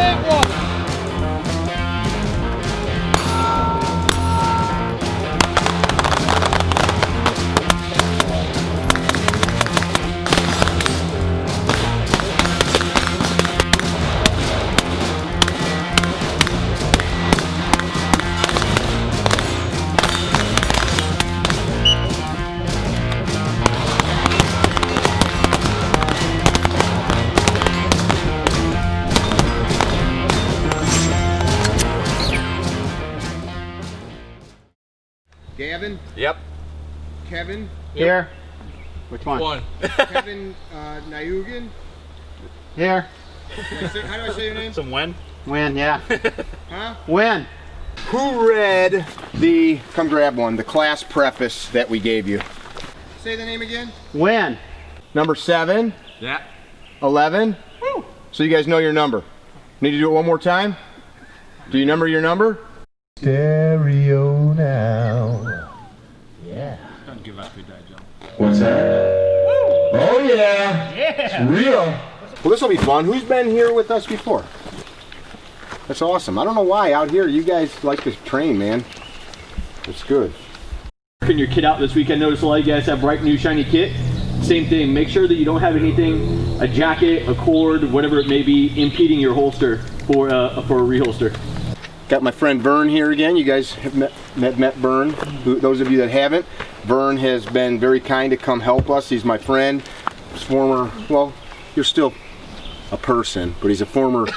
that one. Gavin? Yep. Kevin? Here. Which one? One. Kevin Nyugan? Here. How do I say your name? Some when? When, yeah. Huh? When? Who read the, come grab one, the class preface that we gave you? Say the name again. When? Number 7. Yeah. 11. Woo. So you guys know your number. Need to do it one more time? Do you remember your number? Stereo now. Yeah. Don't give up your dad, Joe. What's that? Woo. Oh yeah. Yeah. It's real. Well, this will be fun. Who's been here with us before? That's awesome. I don't know why out here you guys like to train, man. It's good. Working your kit out this week, I noticed a lot of you guys have bright new shiny kit. Same thing, make sure that you don't have anything, a jacket, a cord, whatever it may be, impeding your holster for a reholster. Got my friend Vern here again. You guys have met Vern. Those of you that haven't, Vern has been very kind to come help us. He's my friend. He's former, well, you're still a person, but he's a former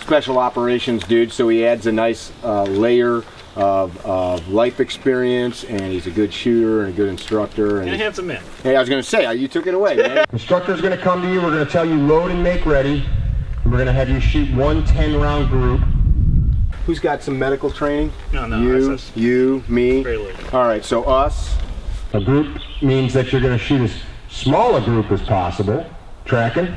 special operations dude, so he adds a nice layer of life experience, and he's a good shooter and a good instructor. And a handsome man. Hey, I was going to say, you took it away, man. Instructor's going to come to you. We're going to tell you load and make ready. And we're going to have you shoot one 10-round group. Who's got some medical training? No, you, me. Very little. All right, so us. A group means that you're going to shoot as small a group as possible. Tracking?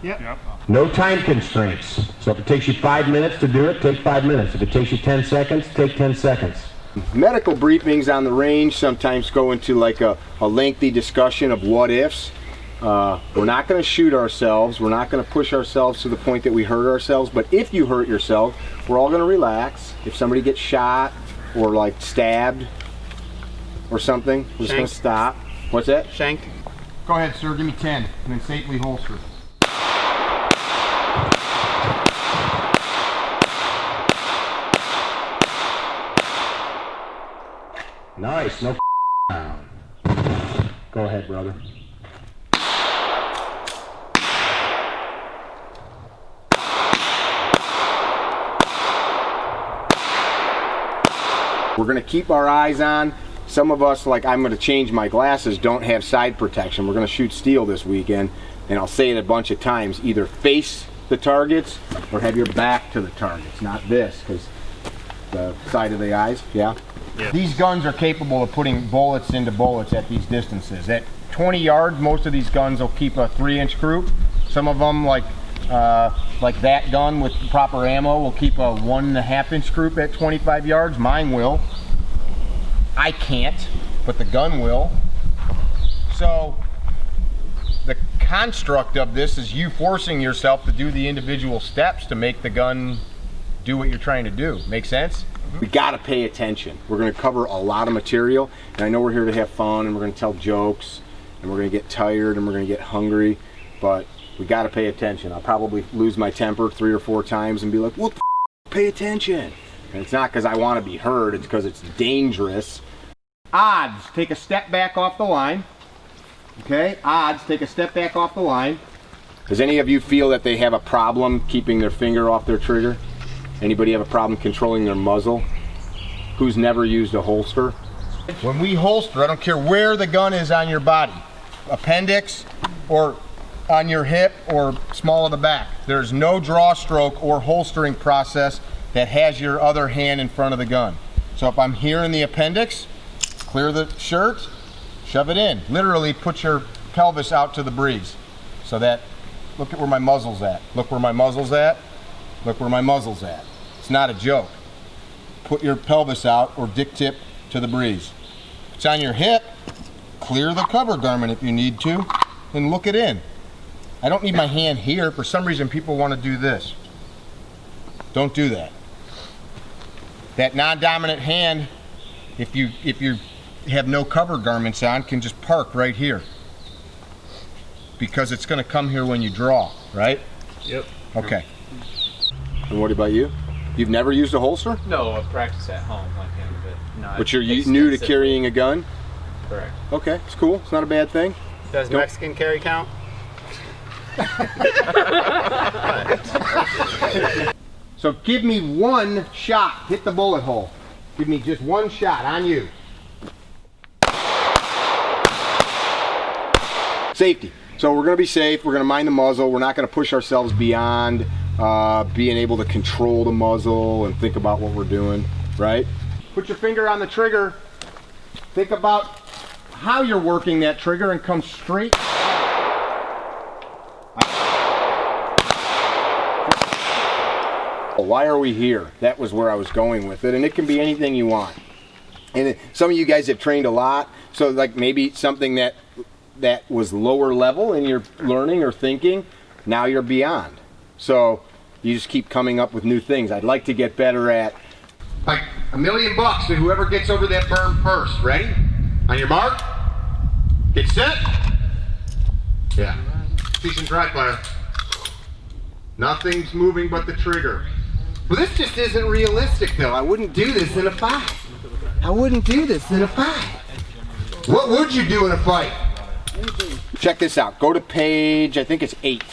Yep. No time constraints. So if it takes you 5 minutes to do it, take 5 minutes. If it takes you 10 seconds, take 10 seconds. Medical briefings on the range sometimes go into like a lengthy discussion of what ifs. We're not going to shoot ourselves. We're not going to push ourselves to the point that we hurt ourselves. But if you hurt yourself, we're all going to relax. If somebody gets shot or like stabbed or something, we're just going to stop. What's that? Shanked. Go ahead, sir. Give me 10 and then safely holster. Nice. No down. Go ahead, brother. We're going to keep our eyes on. Some of us, like I'm going to change my glasses, don't have side protection. We're going to shoot steel this weekend, and I'll say it a bunch of times. Either face the targets or have your back to the targets, not this, because the side of the eyes, yeah? Yeah. These guns are capable of putting bullets into bullets at these distances. At 20 yards, most of these guns will keep a 3-inch group. Some of them, like that gun with proper ammo, will keep a 1.5-inch group at 25 yards. Mine will. I can't, but the gun will. So the construct of this is you forcing yourself to do the individual steps to make the gun do what you're trying to do. Make sense? We gotta pay attention. We're gonna cover a lot of material, and I know we're here to have fun, and we're gonna tell jokes, and we're gonna get tired, and we're gonna get hungry, but we gotta pay attention. I'll probably lose my temper 3 or 4 times and be like, what the f***, pay attention. And it's not because I want to be heard, it's because it's dangerous. Odds, take a step back off the line. Okay, odds, take a step back off the line. Does any of you feel that they have a problem keeping their finger off their trigger? Anybody have a problem controlling their muzzle? Who's never used a holster? When we holster, I don't care where the gun is on your body, appendix or on your hip or small of the back, there's no draw stroke or holstering process that has your other hand in front of the gun. So if I'm here in the appendix, clear the shirt, shove it in. Literally put your pelvis out to the breeze. So that, look at where my muzzle's at. Look where my muzzle's at. Look where my muzzle's at. It's not a joke. Put your pelvis out or dick tip to the breeze. If it's on your hip, clear the cover garment if you need to, and look it in. I don't need my hand here. For some reason, people want to do this. Don't do that. That non-dominant hand, if you have no cover garments on, can just park right here. Because it's going to come here when you draw, right? Yep. Okay. And what about you? You've never used a holster? No, I practice at home, like him, but no. But you're new to carrying a gun? Correct. Okay, it's cool. It's not a bad thing. Does Mexican carry count? So give me one shot. Hit the bullet hole. Give me just one shot on you. Safety. So we're going to be safe. We're going to mind the muzzle. We're not going to push ourselves beyond being able to control the muzzle and think about what we're doing, right? Put your finger on the trigger. Think about how you're working that trigger and come straight. Why are we here? That was where I was going with it, and it can be anything you want. And some of you guys have trained a lot, so like maybe something that was lower level in your learning or thinking, now you're beyond. So you just keep coming up with new things. I'd like to get better at like $1 million to whoever gets over that berm first. Ready? On your mark, get set. Yeah. Decent dry fire. Nothing's moving but the trigger. Well, this just isn't realistic, though. I wouldn't do this in a fight. I wouldn't do this in a fight. What would you do in a fight? Check this out. Go to page, I think it's 8.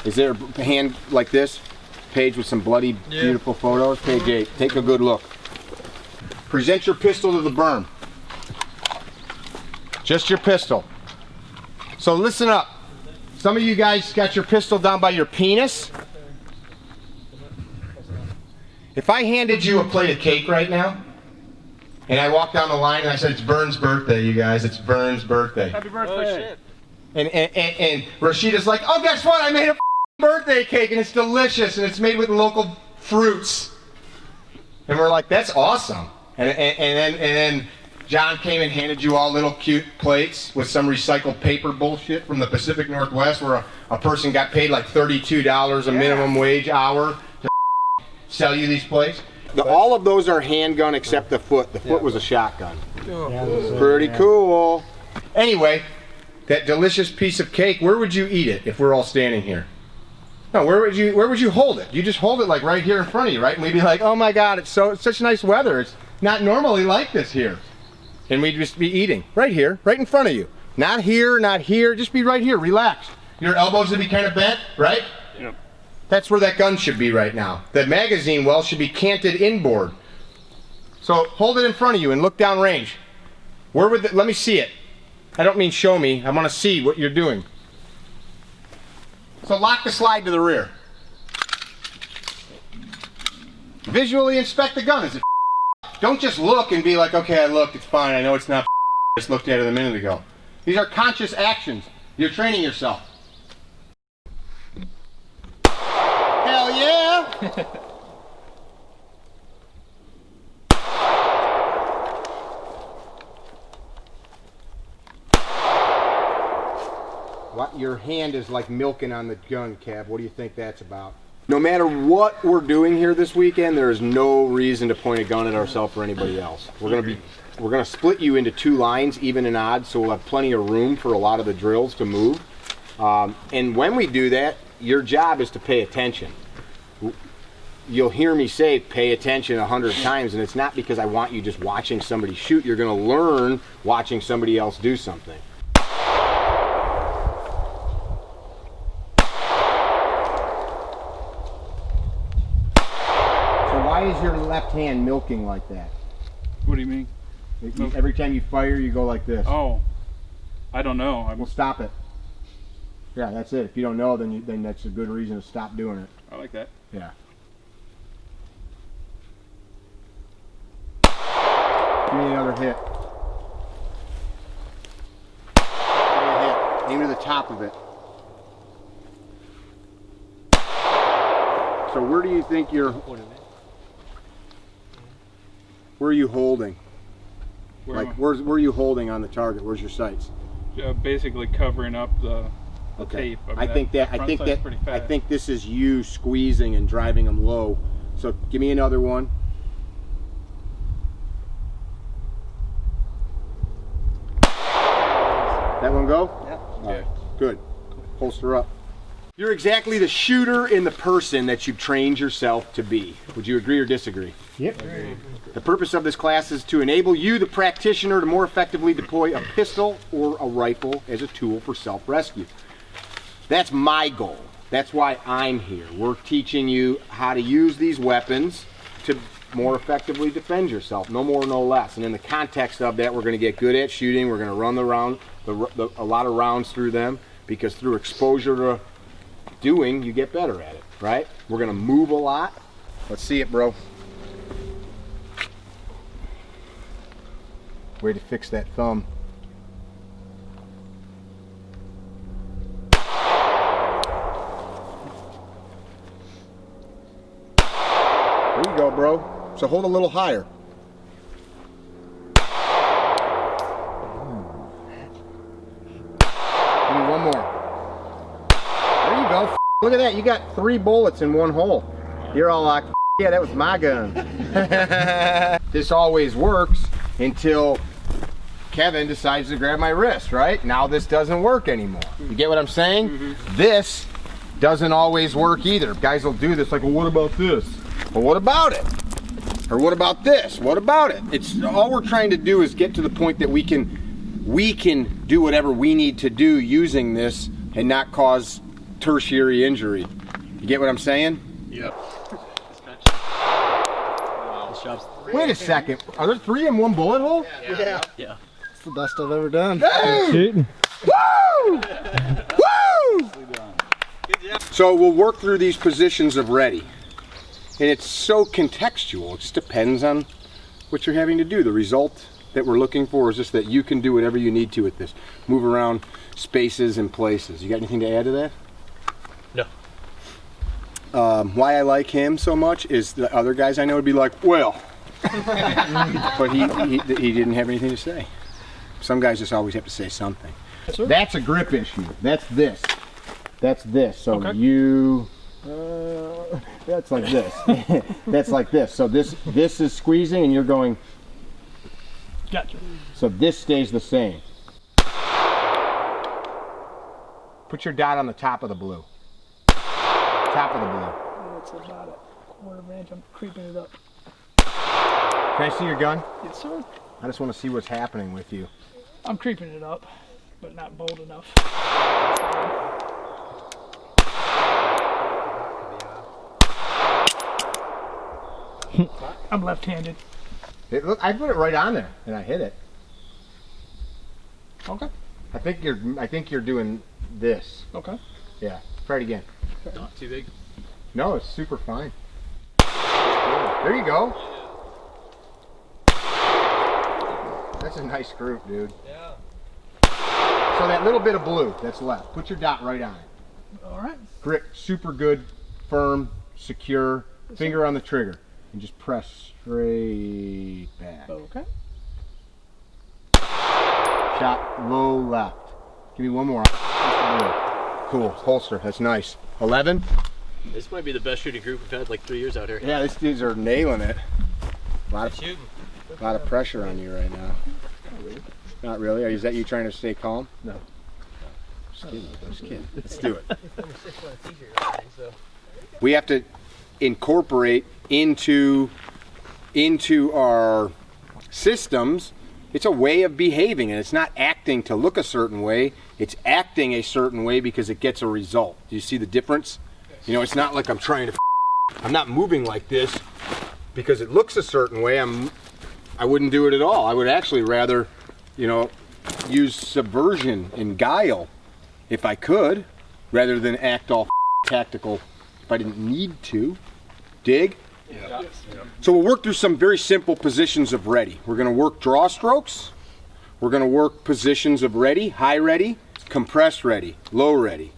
Is there a hand like this? Page with some bloody, beautiful photos? Page 8. Take a good look. Present your pistol to the berm. Just your pistol. So listen up. Some of you guys got your pistol down by your penis. If I handed you a plate of cake right now, and I walked down the line and I said, it's Vern's birthday, you guys, it's Vern's birthday. Happy birthday. And Rashida's like, oh, guess what? I made a birthday cake and it's delicious and it's made with local fruits. And we're like, that's awesome. And then John came and handed you all little cute plates with some recycled paper bullshit from the Pacific Northwest where a person got paid like $32 a minimum wage hour to sell you these plates. All of those are handgun except the foot. The foot was a shotgun. Pretty cool. Anyway, that delicious piece of cake, where would you eat it if we're all standing here? No, where would you hold it? You just hold it like right here in front of you, right? And we'd be like, oh my God, it's such nice weather. It's not normally like this here. And we'd just be eating right here, right in front of you. Not here, not here, just be right here, relax. Your elbows would be kind of bent, right? Yep. That's where that gun should be right now. The magazine well should be canted inboard. So hold it in front of you and look down range. Let me see it. I don't mean show me, I want to see what you're doing. So lock the slide to the rear. Visually inspect the gun. Is it Don't just look and be like, okay, I looked, it's fine, I know it's not I just looked at it a minute ago. These are conscious actions. You're training yourself. Hell yeah! What, your hand is like milking on the gun, Cab. What do you think that's about? No matter what we're doing here this weekend, there is no reason to point a gun at ourselves or anybody else. We're gonna split you into 2 lines, even and odd, so we'll have plenty of room for a lot of the drills to move. And when we do that, your job is to pay attention. You'll hear me say pay attention 100 times, and it's not because I want you just watching somebody shoot. You're gonna learn watching somebody else do something. Why is your left hand milking like that? What do you mean? Every time you fire, you go like this. Oh, I don't know. Well, stop it. Yeah, that's it. If you don't know, then that's a good reason to stop doing it. I like that. Yeah. Give me another hit. Give me a hit. Aim to the top of it. So where do you think you're... Where are you holding? Where are you holding on the target? Where's your sights? Basically covering up the Okay. tape. I think that pretty fast. I think this is you squeezing and driving them low. So give me another one. That one go? Yeah. All right. Good. Holster up. You're exactly the shooter and the person that you've trained yourself to be. Would you agree or disagree? Yep. The purpose of this class is to enable you, the practitioner, to more effectively deploy a pistol or a rifle as a tool for self-rescue. That's my goal. That's why I'm here. We're teaching you how to use these weapons to more effectively defend yourself, no more, no less. And in the context of that, we're going to get good at shooting. We're going to run a lot of rounds through them, because through exposure to doing, you get better at it, right? We're going to move a lot. Let's see it, bro. Way to fix that thumb. There you go, bro. So hold a little higher. Give me one more. There you go. Look at that. You got 3 bullets in one hole. You're all like, yeah, that was my gun. This always works until Kevin decides to grab my wrist, right? Now this doesn't work anymore. You get what I'm saying? Mm-hmm. This doesn't always work either. Guys will do this like, well, what about this? Well, what about it? Or what about this? What about it? It's all we're trying to do is get to the point that we can do whatever we need to do using this and not cause tertiary injury. You get what I'm saying? Yep. Wait a second. Are there 3 in one bullet hole? Yeah. Yeah. It's the best I've ever done. Hey! Woo! Woo! So we'll work through these positions of ready. And it's so contextual. It just depends on what you're having to do. The result that we're looking for is just that you can do whatever you need to with this. Move around spaces and places. You got anything to add to that? No. Why I like him so much is the other guys I know would be like, well. But he didn't have anything to say. Some guys just always have to say something. That's a grip issue. That's this. That's this. So Okay. That's like this. That's like this. So this is squeezing and you're going. Gotcha. So this stays the same. Put your dot on the top of the blue. Top of the blue. It's about a quarter of an inch. I'm creeping it up. Can I see your gun? Yes, sir. I just want to see what's happening with you. I'm creeping it up, but not bold enough. I'm left-handed. Look, I put it right on there and I hit it. Okay. I think you're doing this. Okay. Yeah. Try it again. Not too big. No, it's super fine. There you go. That's a nice group, dude. Yeah. So that little bit of blue that's left, put your dot right on it. All right. Grip super good, firm, secure. Finger on the trigger and just press straight back. Okay. Shot low left. Give me one more. Cool. Holster. That's nice. 11. This might be the best shooting group we've had like 3 years out here. Yeah, these dudes are nailing it. A lot of pressure on you right now. Not really. Is that you trying to stay calm? No. Just kidding. Let's do it. We have to incorporate into our systems. It's a way of behaving, and it's not acting to look a certain way. It's acting a certain way because it gets a result. Do you see the difference? You know, it's not like I'm trying to. I'm not moving like this because it looks a certain way. I wouldn't do it at all. I would actually rather, use subversion and guile if I could, rather than act all tactical if I didn't need to. Dig? Yeah. So we'll work through some very simple positions of ready. We're going to work draw strokes. We're going to work positions of ready, high ready, compressed ready, low ready.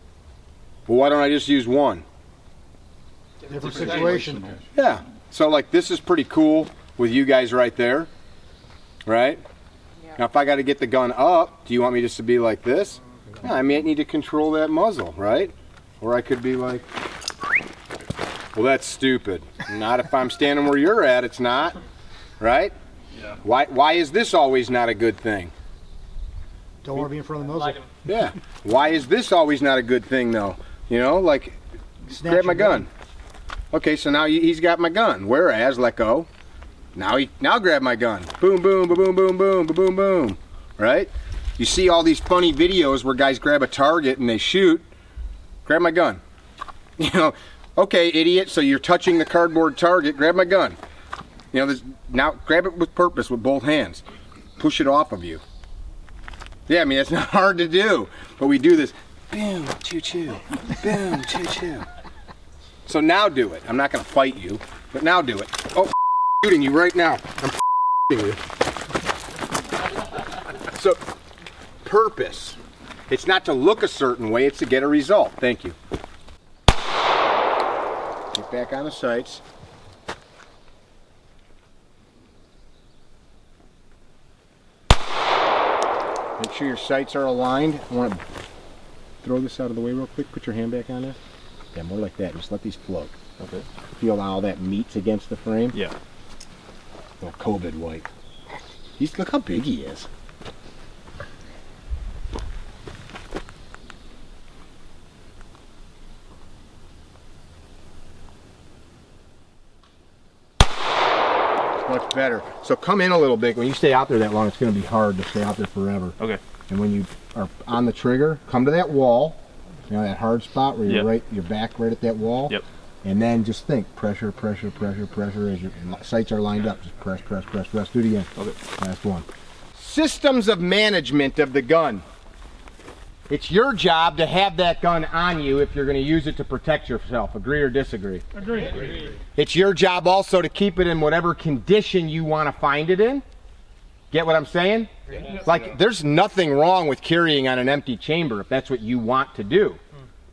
Well, why don't I just use one? Different situation. Yeah. So like this is pretty cool with you guys right there, right? Yeah. Now if I got to get the gun up, do you want me just to be like this? Yeah, I may need to control that muzzle, right? Or I could be like, well, that's stupid. Not if I'm standing where you're at, it's not, right? Yeah. Why is this always not a good thing? Don't want to be in front of the muzzle. Yeah. Why is this always not a good thing, though? You know, like, Snatch grab my your gun. Okay, so now he's got my gun. Whereas, let go. Now grab my gun. Boom, boom, boom, boom, boom, boom, boom, boom. Right? You see all these funny videos where guys grab a target and they shoot. Grab my gun. You know, okay, idiot. So you're touching the cardboard target. Grab my gun. You know, now grab it with purpose with both hands. Push it off of you. Yeah, I mean, it's not hard to do, but we do this. Boom, choo-choo. Boom, choo-choo. So now do it. I'm not going to fight you, but now do it. Oh, I'm shooting you right now. I'm shooting you. So, purpose. It's not to look a certain way, it's to get a result. Thank you. Get back on the sights. Make sure your sights are aligned. I want to throw this out of the way real quick. Put your hand back on this. Yeah, more like that. Just let these float. Okay. Feel how that meets against the frame. Yeah. Oh, Gabe White. Look how big he is. Much better. So come in a little bit. When you stay out there that long, it's going to be hard to stay out there forever. Okay. And when you are on the trigger, come to that wall. You know, that hard spot where you're your back right at that wall. Yep. And then just think, pressure, pressure, pressure, pressure as your sights are lined up. Just press, press, press, press. Do it again. Okay. Last one. Systems of management of the gun. It's your job to have that gun on you if you're going to use it to protect yourself. Agree or disagree? Agree. It's your job also to keep it in whatever condition you want to find it in. Get what I'm saying? Like, there's nothing wrong with carrying on an empty chamber if that's what you want to do.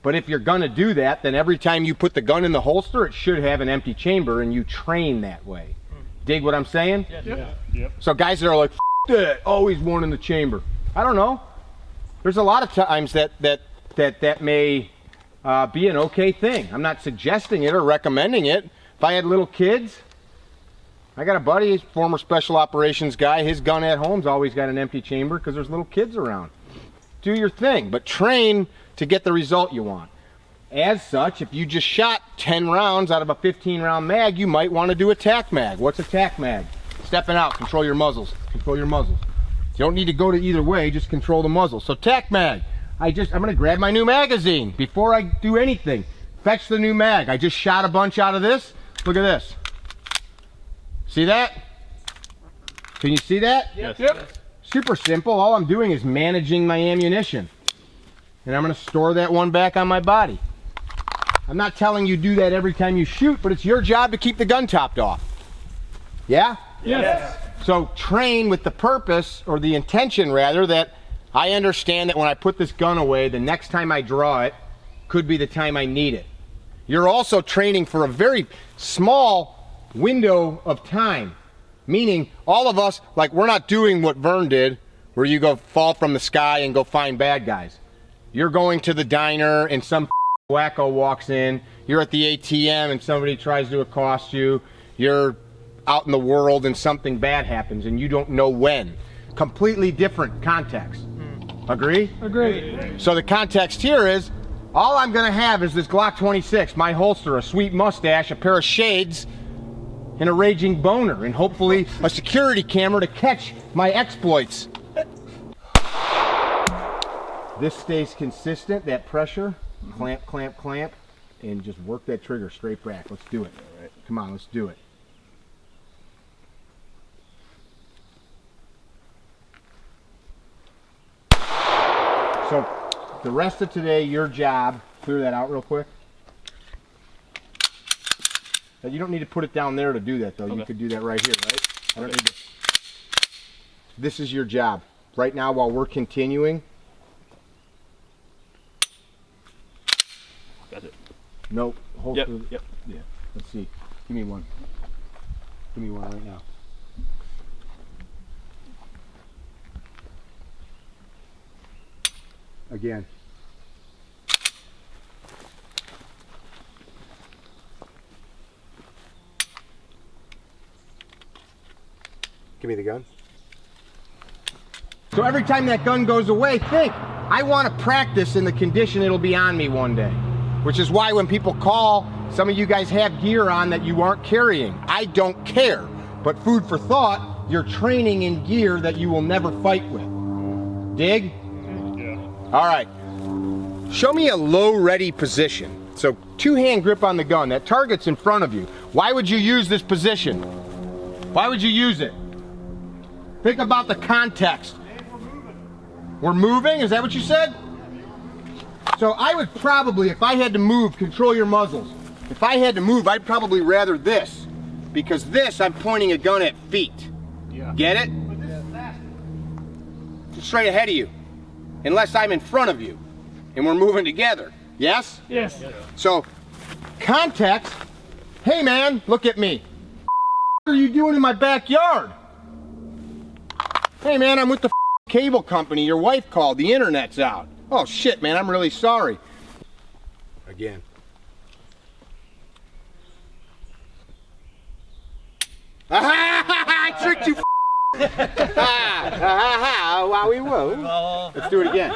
But if you're going to do that, then every time you put the gun in the holster, it should have an empty chamber, and you train that way. Dig what I'm saying? Yeah. Yep. So guys that are like, F that, always one in the chamber. I don't know. There's a lot of times that may be an okay thing. I'm not suggesting it or recommending it. If I had little kids, I got a buddy, he's a former special operations guy. His gun at home's always got an empty chamber because there's little kids around. Do your thing, but train to get the result you want. As such, if you just shot 10 rounds out of a 15-round mag, you might want to do a tack mag. What's a tack mag? Stepping out, control your muzzles. Control your muzzles. You don't need to go to either way, just control the muzzle. So tack mag, I'm gonna grab my new magazine before I do anything. Fetch the new mag. I just shot a bunch out of this. Look at this. See that? Can you see that? Yes. Yep. Super simple. All I'm doing is managing my ammunition. And I'm gonna store that one back on my body. I'm not telling you do that every time you shoot, but it's your job to keep the gun topped off. Yeah? Yes. So train with the purpose, or the intention rather, that I understand that when I put this gun away, the next time I draw it could be the time I need it. You're also training for a very small window of time. Meaning, all of us, like, we're not doing what Vern did, where you go fall from the sky and go find bad guys. You're going to the diner and some wacko walks in. You're at the ATM and somebody tries to accost you. You're out in the world and something bad happens and you don't know when. Completely different context. Agree? Agree. So the context here is, all I'm gonna have is this Glock 26, my holster, a sweet mustache, a pair of shades, and a raging boner, and hopefully a security camera to catch my exploits. This stays consistent, that pressure, clamp, clamp, clamp, and just work that trigger straight back. Let's do it. All right. Come on, let's do it. So the rest of today, your job, clear that out real quick. Now, you don't need to put it down there to do that, though. Okay. You could do that right here, right? I don't need to. This is your job. Right now, while we're continuing. Got it. Nope. Hold Yep. through. Yep. Yeah. Let's see. Give me one. Give me one right now. Again. Give me the gun. So every time that gun goes away, think, I want to practice in the condition it'll be on me one day. Which is why when people call, some of you guys have gear on that you aren't carrying. I don't care. But food for thought, you're training in gear that you will never fight with. Dig? Yeah. All right. Show me a low ready position. So 2-hand grip on the gun. That target's in front of you. Why would you use this position? Why would you use it? Think about the context. We're moving? Is that what you said? So I would probably, if I had to move, control your muzzles. If I had to move, I'd probably rather this. Because this, I'm pointing a gun at feet. Yeah. Get it? But this is faster. Straight ahead of you. Unless I'm in front of you. And we're moving together. Yes? Yes. So, context. Hey man, look at me. What are you doing in my backyard? Hey man, I'm with the cable company. Your wife called. The internet's out. Oh shit, man, I'm really sorry. Again. I tricked you. Wowie whoa. Let's do it again.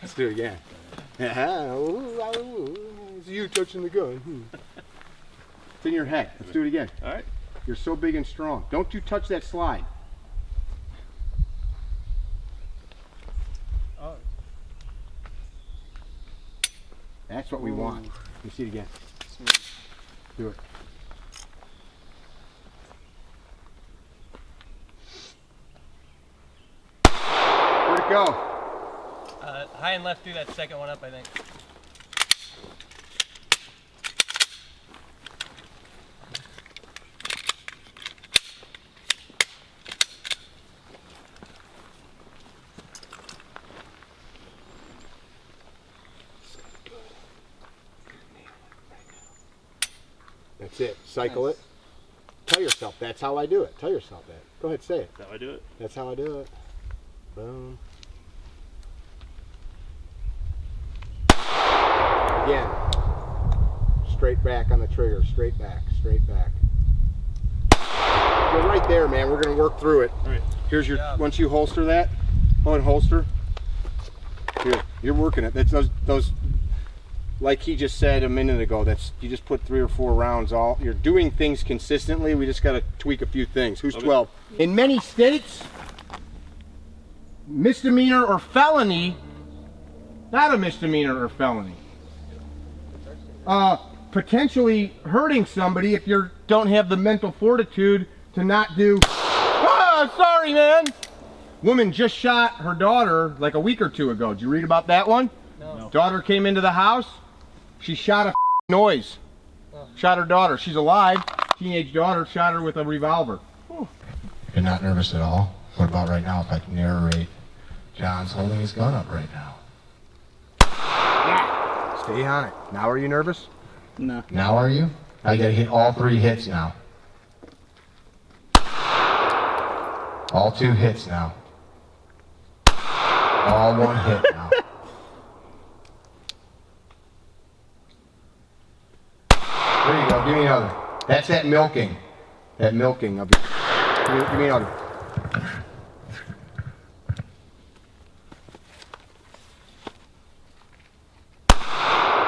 Let's do it again. It's you touching the gun. It's in your head. Let's do it again. All right. You're so big and strong. Don't you touch that slide. Oh. That's what we want. Let me see it again. Do it. Where'd it go? High and left through that second one up, I think. That's it. Cycle it. Tell yourself that's how I do it. Tell yourself that. Go ahead, say it. That's how I do it. That's how I do it. Boom. Again. Straight back on the trigger. Straight back. Straight back. You're right there, man. We're going to work through it. All right. Here's your, once you holster that, go ahead and holster. Here, you're working it. That's those, like he just said a minute ago, that's, you just put 3 or 4 rounds all, you're doing things consistently. We just got to tweak a few things. Who's 12? In many states, misdemeanor or felony, not a misdemeanor or felony. Potentially hurting somebody if you don't have the mental fortitude to not do, sorry man. Woman just shot her daughter like a week or 2 ago. Did you read about that one? No. Daughter came into the house. She shot a noise. Shot her daughter. She's alive. Teenage daughter shot her with a revolver. You're not nervous at all? What about right now if I can narrate? John's holding his gun up right now. Stay on it. Now are you nervous? No. Now are you? I gotta hit all 3 hits now. All 2 hits now. All 1 hit now. There you go. Give me another. That's that milking. That milking of your... Give me another.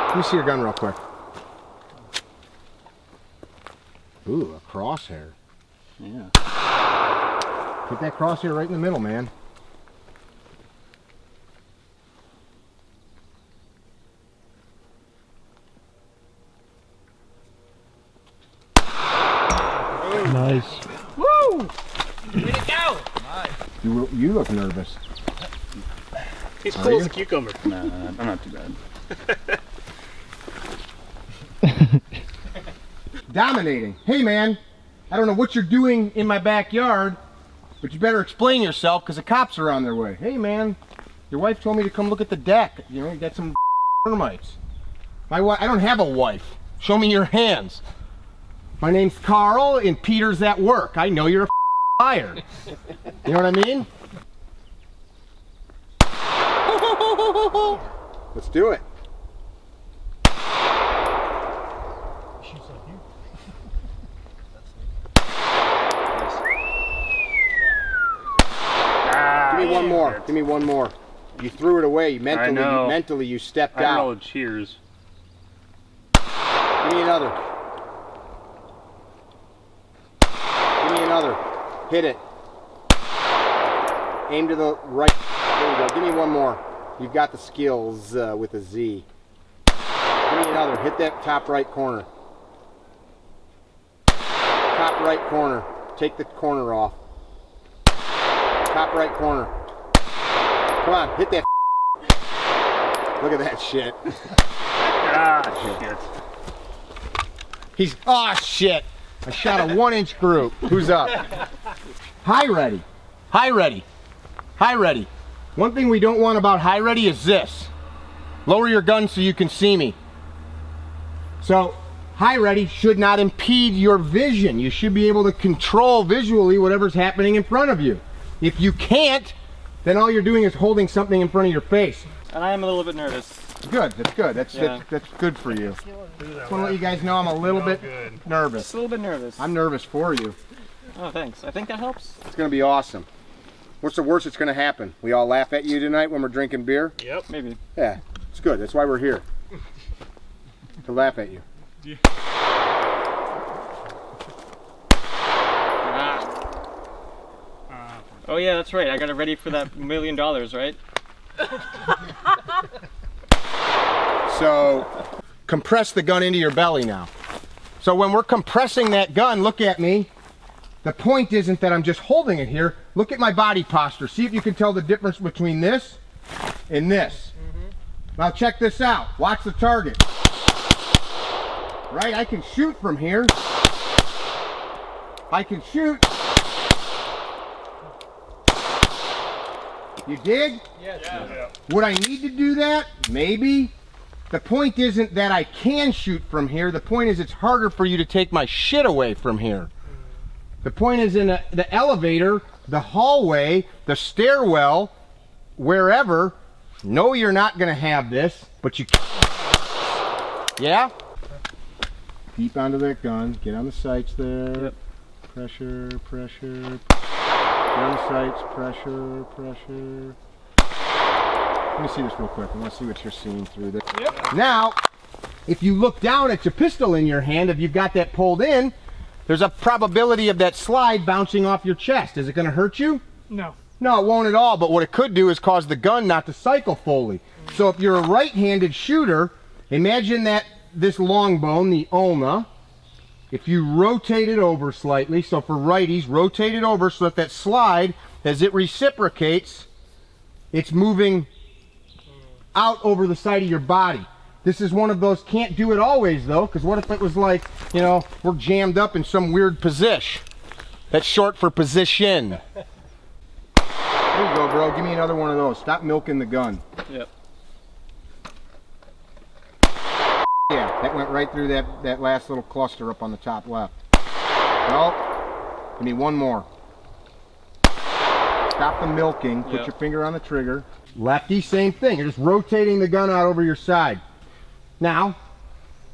Let me see your gun real quick. Ooh, a crosshair. Yeah. Put that crosshair right in the middle, man. Nice. Woo! Way to go! You look nervous. He's cool as a cucumber. Nah, I'm not too bad. Dominating. Hey man, I don't know what you're doing in my backyard, but you better explain yourself because the cops are on their way. Hey man, your wife told me to come look at the deck. You know, you got some termites. My wife, I don't have a wife. Show me your hands. My name's Carl, and Peter's at work. I know you're a liar. You know what I mean? Let's do it. Give me one more. Give me one more. You threw it away. Mentally, you stepped out. I know. Cheers. Give me another. Give me another. Hit it. Aim to the right. There you go. Give me one more. You've got the skills with a Z. Give me another. Hit that top right corner. Top right corner. Take the corner off. Top right corner. Come on, hit that. Look at that shit. Ah, shit. He's, oh shit. I shot a 1-inch group. Who's up? High ready. High ready. High ready. One thing we don't want about high ready is this. Lower your gun so you can see me. So, high ready should not impede your vision. You should be able to control visually whatever's happening in front of you. If you can't, then all you're doing is holding something in front of your face. And I am a little bit nervous. Good, that's good. That's good for you. Just want to let you guys know I'm a little bit nervous. Just a little bit nervous. I'm nervous for you. Oh, thanks. I think that helps. It's going to be awesome. What's the worst that's going to happen? We all laugh at you tonight when we're drinking beer? Yep. Maybe. Yeah, it's good. That's why we're here. To laugh at you. Yeah. Oh yeah, that's right. I got it ready for that $1 million, right? So, compress the gun into your belly now. So when we're compressing that gun, look at me. The point isn't that I'm just holding it here. Look at my body posture. See if you can tell the difference between this and this. Now check this out. Watch the target. Right, I can shoot from here. I can shoot. You dig? Yes. Yeah. Would I need to do that? Maybe. The point isn't that I can shoot from here. The point is it's harder for you to take my shit away from here. The point is in the elevator, the hallway, the stairwell, wherever. No, you're not going to have this, but you can. Yeah? Keep onto that gun. Get on the sights there. Yep. Pressure, pressure. Get on the sights. Pressure, pressure. Let me see this real quick. I want to see what you're seeing through this. Yep. Now, if you look down at your pistol in your hand, if you've got that pulled in, there's a probability of that slide bouncing off your chest. Is it going to hurt you? No. No, it won't at all, but what it could do is cause the gun not to cycle fully. So if you're a right-handed shooter, imagine that this long bone, the ulna, if you rotate it over slightly, so for righties, rotate it over so that that slide, as it reciprocates, it's moving out over the side of your body. This is one of those can't do it always though, because what if it was like, you know, we're jammed up in some weird position. That's short for position. There you go, bro. Give me another one of those. Stop milking the gun. Yep. Yeah, that went right through that last little cluster up on the top left. No. Give me one more. Stop the milking. Put Yep. your finger on the trigger. Lefty, same thing. You're just rotating the gun out over your side. Now,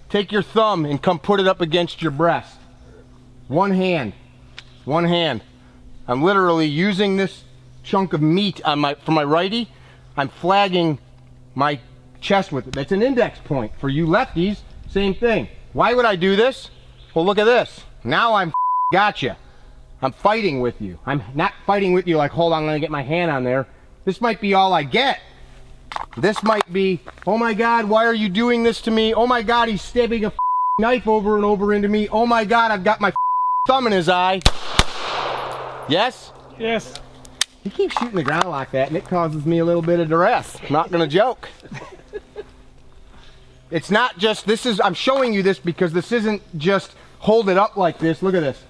take your thumb and come put it up against your breast. One hand. One hand. I'm literally using this chunk of meat on for my righty. I'm flagging my chest with it. That's an index point. For you lefties, same thing. Why would I do this? Well, look at this. Now I'm gotcha. I'm fighting with you. I'm not fighting with you like, hold on, I'm gonna get my hand on there. This might be all I get. This might be, oh my God, why are you doing this to me? Oh my God, he's stabbing a knife over and over into me. Oh my God, I've got my thumb in his eye. Yes? Yes. He keeps shooting the ground like that and it causes me a little bit of duress. I'm not gonna joke. It's not just, I'm showing you this because this isn't just hold it up like this. Look at this.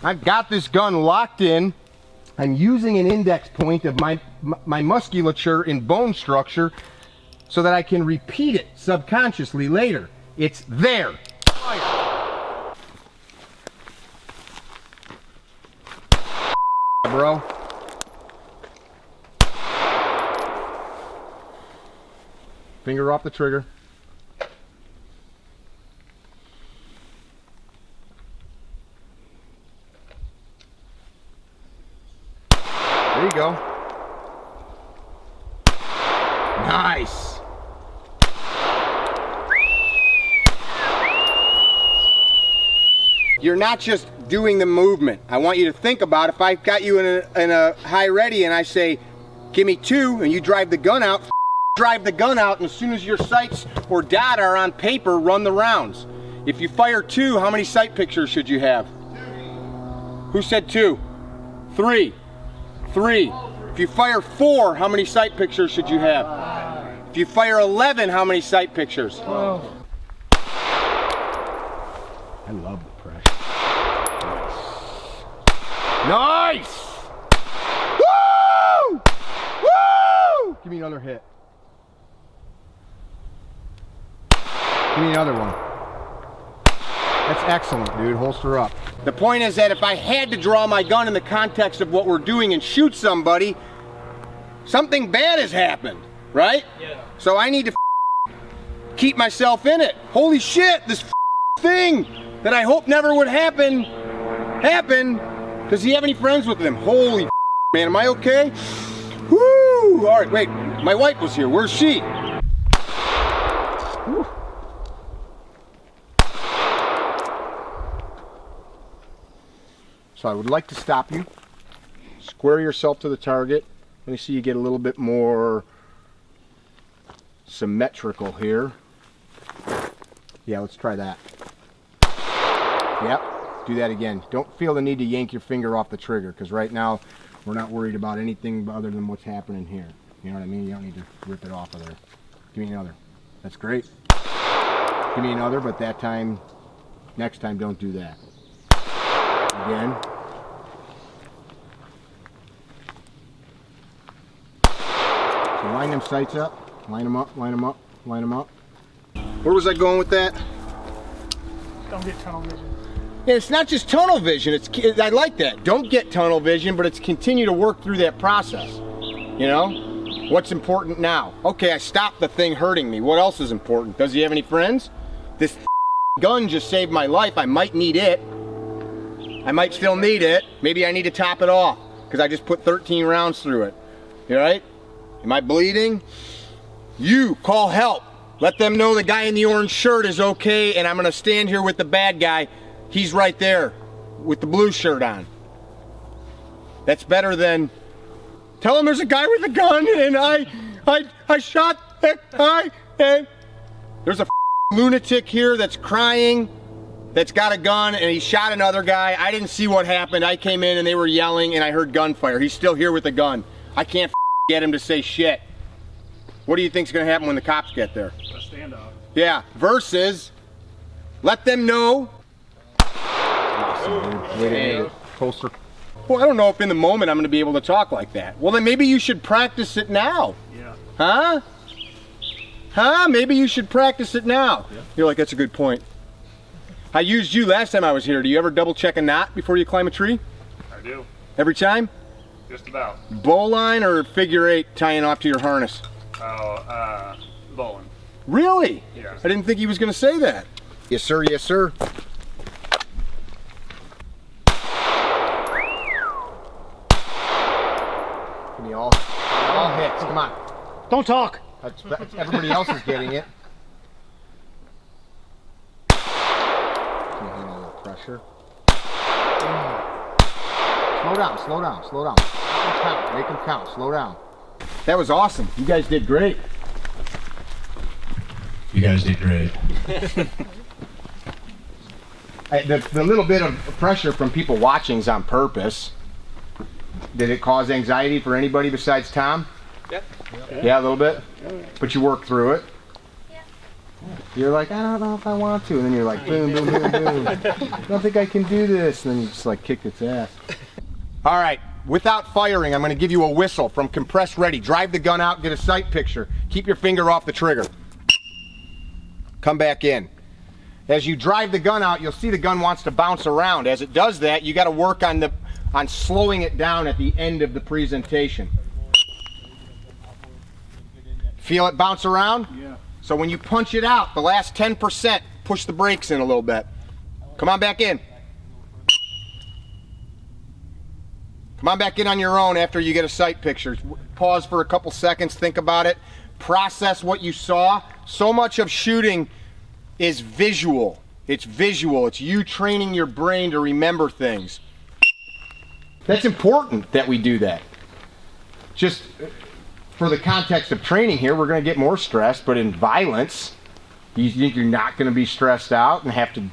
I've got this gun locked in. I'm using an index point of my musculature and bone structure so that I can repeat it subconsciously later. It's there. bro. Finger off the trigger. There you go. Nice. You're not just doing the movement. I want you to think about if I got you in a high ready and I say, give me 2, and you drive the gun out, drive the gun out, and as soon as your sights or data are on paper, run the rounds. If you fire 2, how many sight pictures should you have? 2. Who said 2? 3. 3. If you fire 4, how many sight pictures should you have? 5. If you fire 11, how many sight pictures? 12. I love the pressure. Nice! Woo! Woo! Give me another hit. Give me another one. That's excellent, dude. Holster up. The point is that if I had to draw my gun in the context of what we're doing and shoot somebody, something bad has happened, right? Yeah. So I need to keep myself in it. Holy shit, this thing that I hope never would happen. Does he have any friends with him? Holy man, am I okay? Woo! All right, wait, my wife was here. Where's she? Woo. So I would like to stop you. Square yourself to the target. Let me see you get a little bit more symmetrical here. Yeah, let's try that. Yep, do that again. Don't feel the need to yank your finger off the trigger, because right now we're not worried about anything other than what's happening here. You know what I mean? You don't need to rip it off of there. Give me another. That's great. Give me another, but that time, next time, don't do that. Again. So line them sights up. Line them up, line them up, line them up. Where was I going with that? Don't get tunnel vision. Yeah, it's not just tunnel vision. I like that. Don't get tunnel vision, but it's continue to work through that process. You know? What's important now? Okay, I stopped the thing hurting me. What else is important? Does he have any friends? This gun just saved my life. I might need it. I might still need it. Maybe I need to top it off because I just put 13 rounds through it. You all right? Am I bleeding? You call help. Let them know the guy in the orange shirt is okay, and I'm gonna stand here with the bad guy. He's right there with the blue shirt on. That's better than tell him there's a guy with a gun and I shot that guy and there's a lunatic here that's crying, that's got a gun, and he shot another guy. I didn't see what happened. I came in and they were yelling and I heard gunfire. He's still here with a gun. I can't get him to say shit. What do you think's gonna happen when the cops get there? A standoff. Yeah, versus let them know. Awesome, holster. Well, I don't know if in the moment I'm gonna be able to talk like that. Well, then maybe you should practice it now. Yeah. Huh? Huh? Maybe you should practice it now. Yeah. You're like, that's a good point. I used you last time I was here. Do you ever double check a knot before you climb a tree? I do. Every time? Just about. Bowline or figure 8 tying off to your harness? Oh, bowling. Really? Yeah. I didn't think he was going to say that. Yes, sir. Yes, sir. Give me all hits. Come on. Don't talk. Everybody else is getting it. Can you handle the pressure? Slow down. Slow down. Slow down. Make them count. Make them count. Slow down. That was awesome. You guys did great. You guys did great. The little bit of pressure from people watching is on purpose. Did it cause anxiety for anybody besides Tom? Yep. Yeah, a little bit? But you worked through it? Yeah. You're like, I don't know if I want to. And then you're like, boom, boom, boom, boom. I don't think I can do this. And then you just like kicked its ass. All right. Without firing, I'm going to give you a whistle from compressed ready. Drive the gun out, get a sight picture. Keep your finger off the trigger. Come back in. As you drive the gun out, you'll see the gun wants to bounce around. As it does that, you got to work on on slowing it down at the end of the presentation. Feel it bounce around? Yeah. So when you punch it out, the last 10%, push the brakes in a little bit. Come on back in. Come on back in on your own after you get a sight picture. Pause for a couple seconds, think about it, process what you saw. So much of shooting is visual. It's visual. It's you training your brain to remember things. That's important that we do that. Just for the context of training here, we're going to get more stressed, but in violence, you think you're not going to be stressed out and have to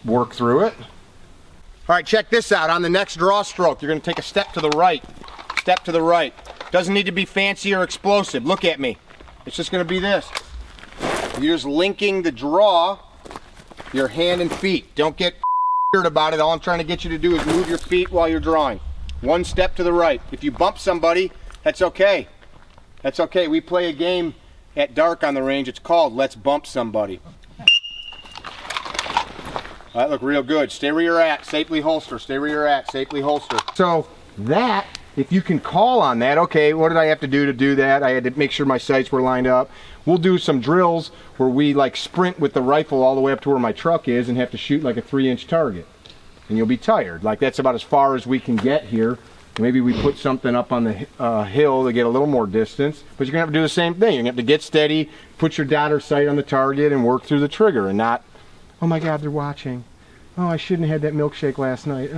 work through it? All right, check this out. On the next draw stroke, you're going to take a step to the right. Step to the right. Doesn't need to be fancy or explosive. Look at me. It's just going to be this. You're just linking the draw, your hand and feet. Don't get weird about it. All I'm trying to get you to do is move your feet while you're drawing. One step to the right. If you bump somebody, that's okay. That's okay. We play a game at dark on the range. It's called Let's Bump Somebody. That look real good. Stay where you're at. Safely holster. Stay where you're at. Safely holster. So that, if you can call on that, okay, what did I have to do that? I had to make sure my sights were lined up. We'll do some drills where we like sprint with the rifle all the way up to where my truck is and have to shoot like a 3-inch target. And you'll be tired. Like that's about as far as we can get here. Maybe we put something up on the hill to get a little more distance, but you're gonna have to do the same thing. You're gonna have to get steady, put your dot or sight on the target and work through the trigger and not, oh my God, they're watching. Oh, I shouldn't have had that milkshake last night.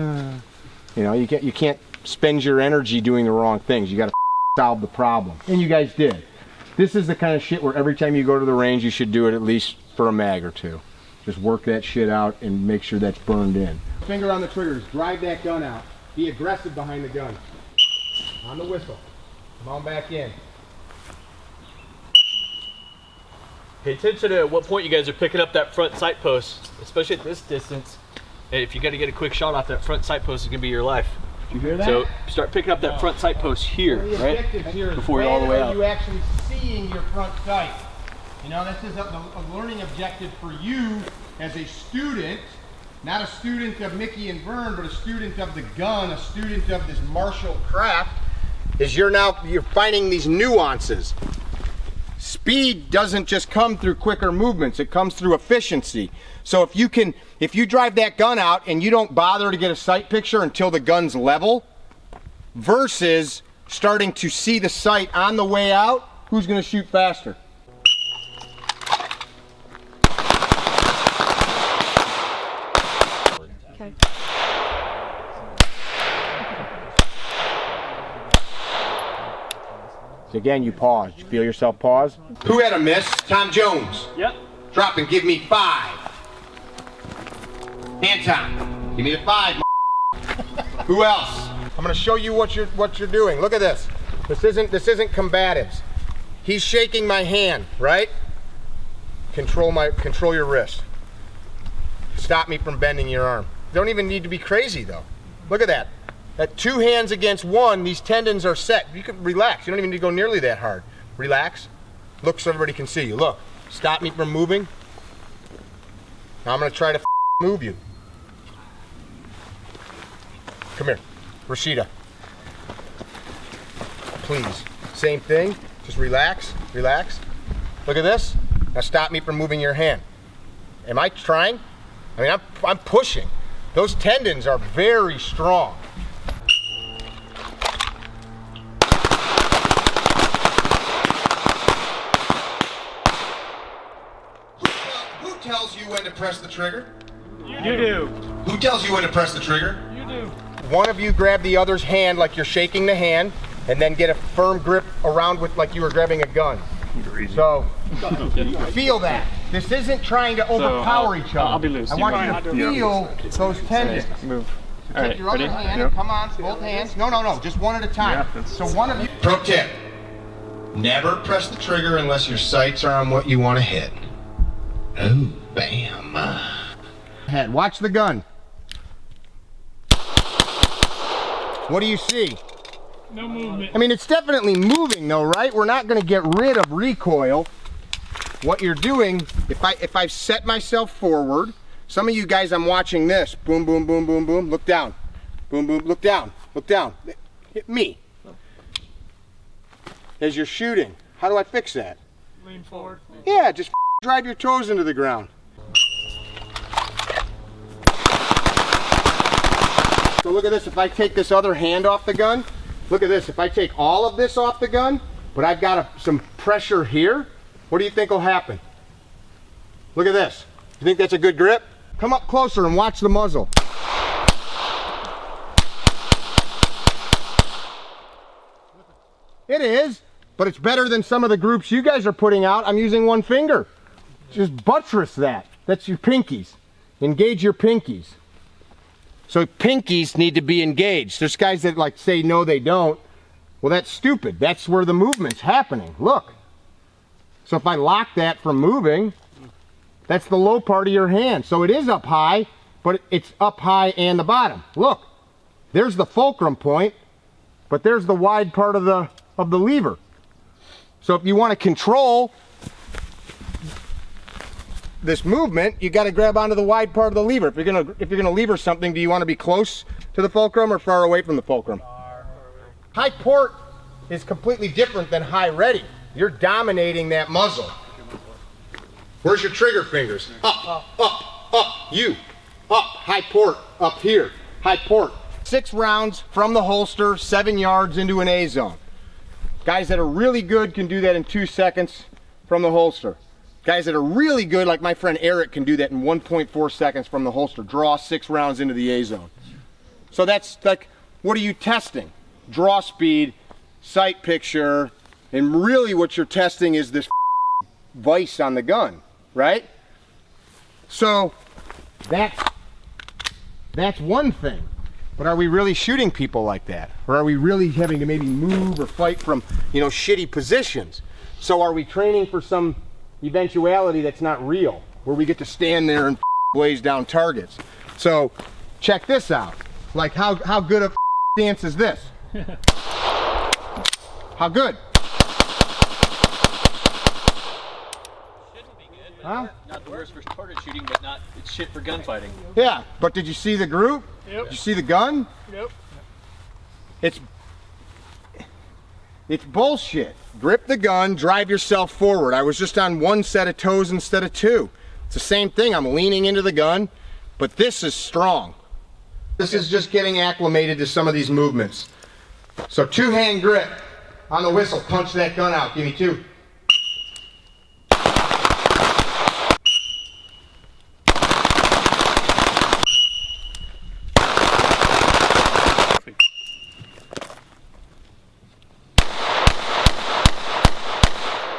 You know, you can't spend your energy doing the wrong things. You gotta solve the problem. And you guys did. This is the kind of shit where every time you go to the range, you should do it at least for a mag or two. Just work that shit out and make sure that's burned in. Finger on the triggers, drive that gun out. Be aggressive behind the gun. On the whistle. Come on back in. Pay attention to at what point you guys are picking up that front sight post, especially at this distance. If you got to get a quick shot off that front sight post, it's going to be your life. Did you hear that? So start picking up that front sight post here, right? Here Before you're all the way When out. are you actually seeing your front sight? You know, this is a learning objective for you as a student, not a student of Mickey and Vern, but a student of the gun, a student of this martial craft, is you're finding these nuances. Speed doesn't just come through quicker movements, it comes through efficiency. So if you drive that gun out and you don't bother to get a sight picture until the gun's level, versus starting to see the sight on the way out, who's gonna shoot faster? Okay. So again, you pause. You feel yourself pause? Who had a miss? Tom Jones. Yep. Drop and give me 5. Anton, give me the 5. Who else? I'm going to show you what you're doing. Look at this. This isn't combatives. He's shaking my hand, right? Control your wrist. Stop me from bending your arm. You don't even need to be crazy though. Look at that. At 2 hands against 1, these tendons are set. You can relax. You don't even need to go nearly that hard. Relax. Look so everybody can see you. Look. Stop me from moving. Now I'm going to try to move you. Come here. Rashida. Please. Same thing. Just relax. Relax. Look at this. Now stop me from moving your hand. Am I trying? I mean, I'm pushing. Those tendons are very strong. Who tells you when to press the trigger? You do. Who tells you when to press the trigger? You do. One of you grab the other's hand like you're shaking the hand, and then get a firm grip around with like you were grabbing a gun. So, feel that. This isn't trying to overpower each other. I'll be loose. I want you to feel those tendons. Move. So take your other hand and come on, both hands. No, just one at a time. So one of you. Pro tip. Never press the trigger unless your sights are on what you want to hit. Oh, bam. Head. Watch the gun. What do you see? No movement. I mean, it's definitely moving though, right? We're not going to get rid of recoil. What you're doing, if I've set myself forward, some of you guys, I'm watching this. Boom, boom, boom, boom, boom. Look down. Boom, boom, look down. Look down. Hit me. As you're shooting. How do I fix that? Lean forward. Yeah, just drive your toes into the ground. So look at this, if I take this other hand off the gun, look at this, if I take all of this off the gun, but I've got some pressure here, what do you think will happen? Look at this. You think that's a good grip? Come up closer and watch the muzzle. It is, but it's better than some of the groups you guys are putting out. I'm using one finger. Just buttress that. That's your pinkies. Engage your pinkies. So pinkies need to be engaged. There's guys that like say no they don't. Well, that's stupid. That's where the movement's happening. Look. So if I lock that from moving, that's the low part of your hand. So it is up high, but it's up high and the bottom. Look. There's the fulcrum point, but there's the wide part of the lever. So if you want to control this movement, you got to grab onto the wide part of the lever. If you're gonna lever something, do you want to be close to the fulcrum or far away from the fulcrum? High port is completely different than high ready. You're dominating that muzzle. Where's your trigger fingers? Up, up, up. You. Up. High port. Up here. High port. 6 rounds from the holster, 7 yards into an A zone. Guys that are really good can do that in 2 seconds from the holster. Guys that are really good, like my friend Eric, can do that in 1.4 seconds from the holster. Draw 6 rounds into the A zone. So that's like, what are you testing? Draw speed, sight picture, and really what you're testing is this vice on the gun, right? So that's one thing. But are we really shooting people like that? Or are we really having to maybe move or fight from, shitty positions? So are we training for some eventuality that's not real, where we get to stand there and blaze down targets? So check this out. Like how good a dance is this? How good? Shouldn't be good, but Huh? Not the worst for target shooting, but it's shit for gunfighting. Yeah, but did you see the group? Yep. Did you see the gun? Yep. It's bullshit. Grip the gun, drive yourself forward. I was just on 1 set of toes instead of 2. It's the same thing. I'm leaning into the gun, but this is strong. This is just getting acclimated to some of these movements. So 2-hand grip on the whistle. Punch that gun out. Give me 2.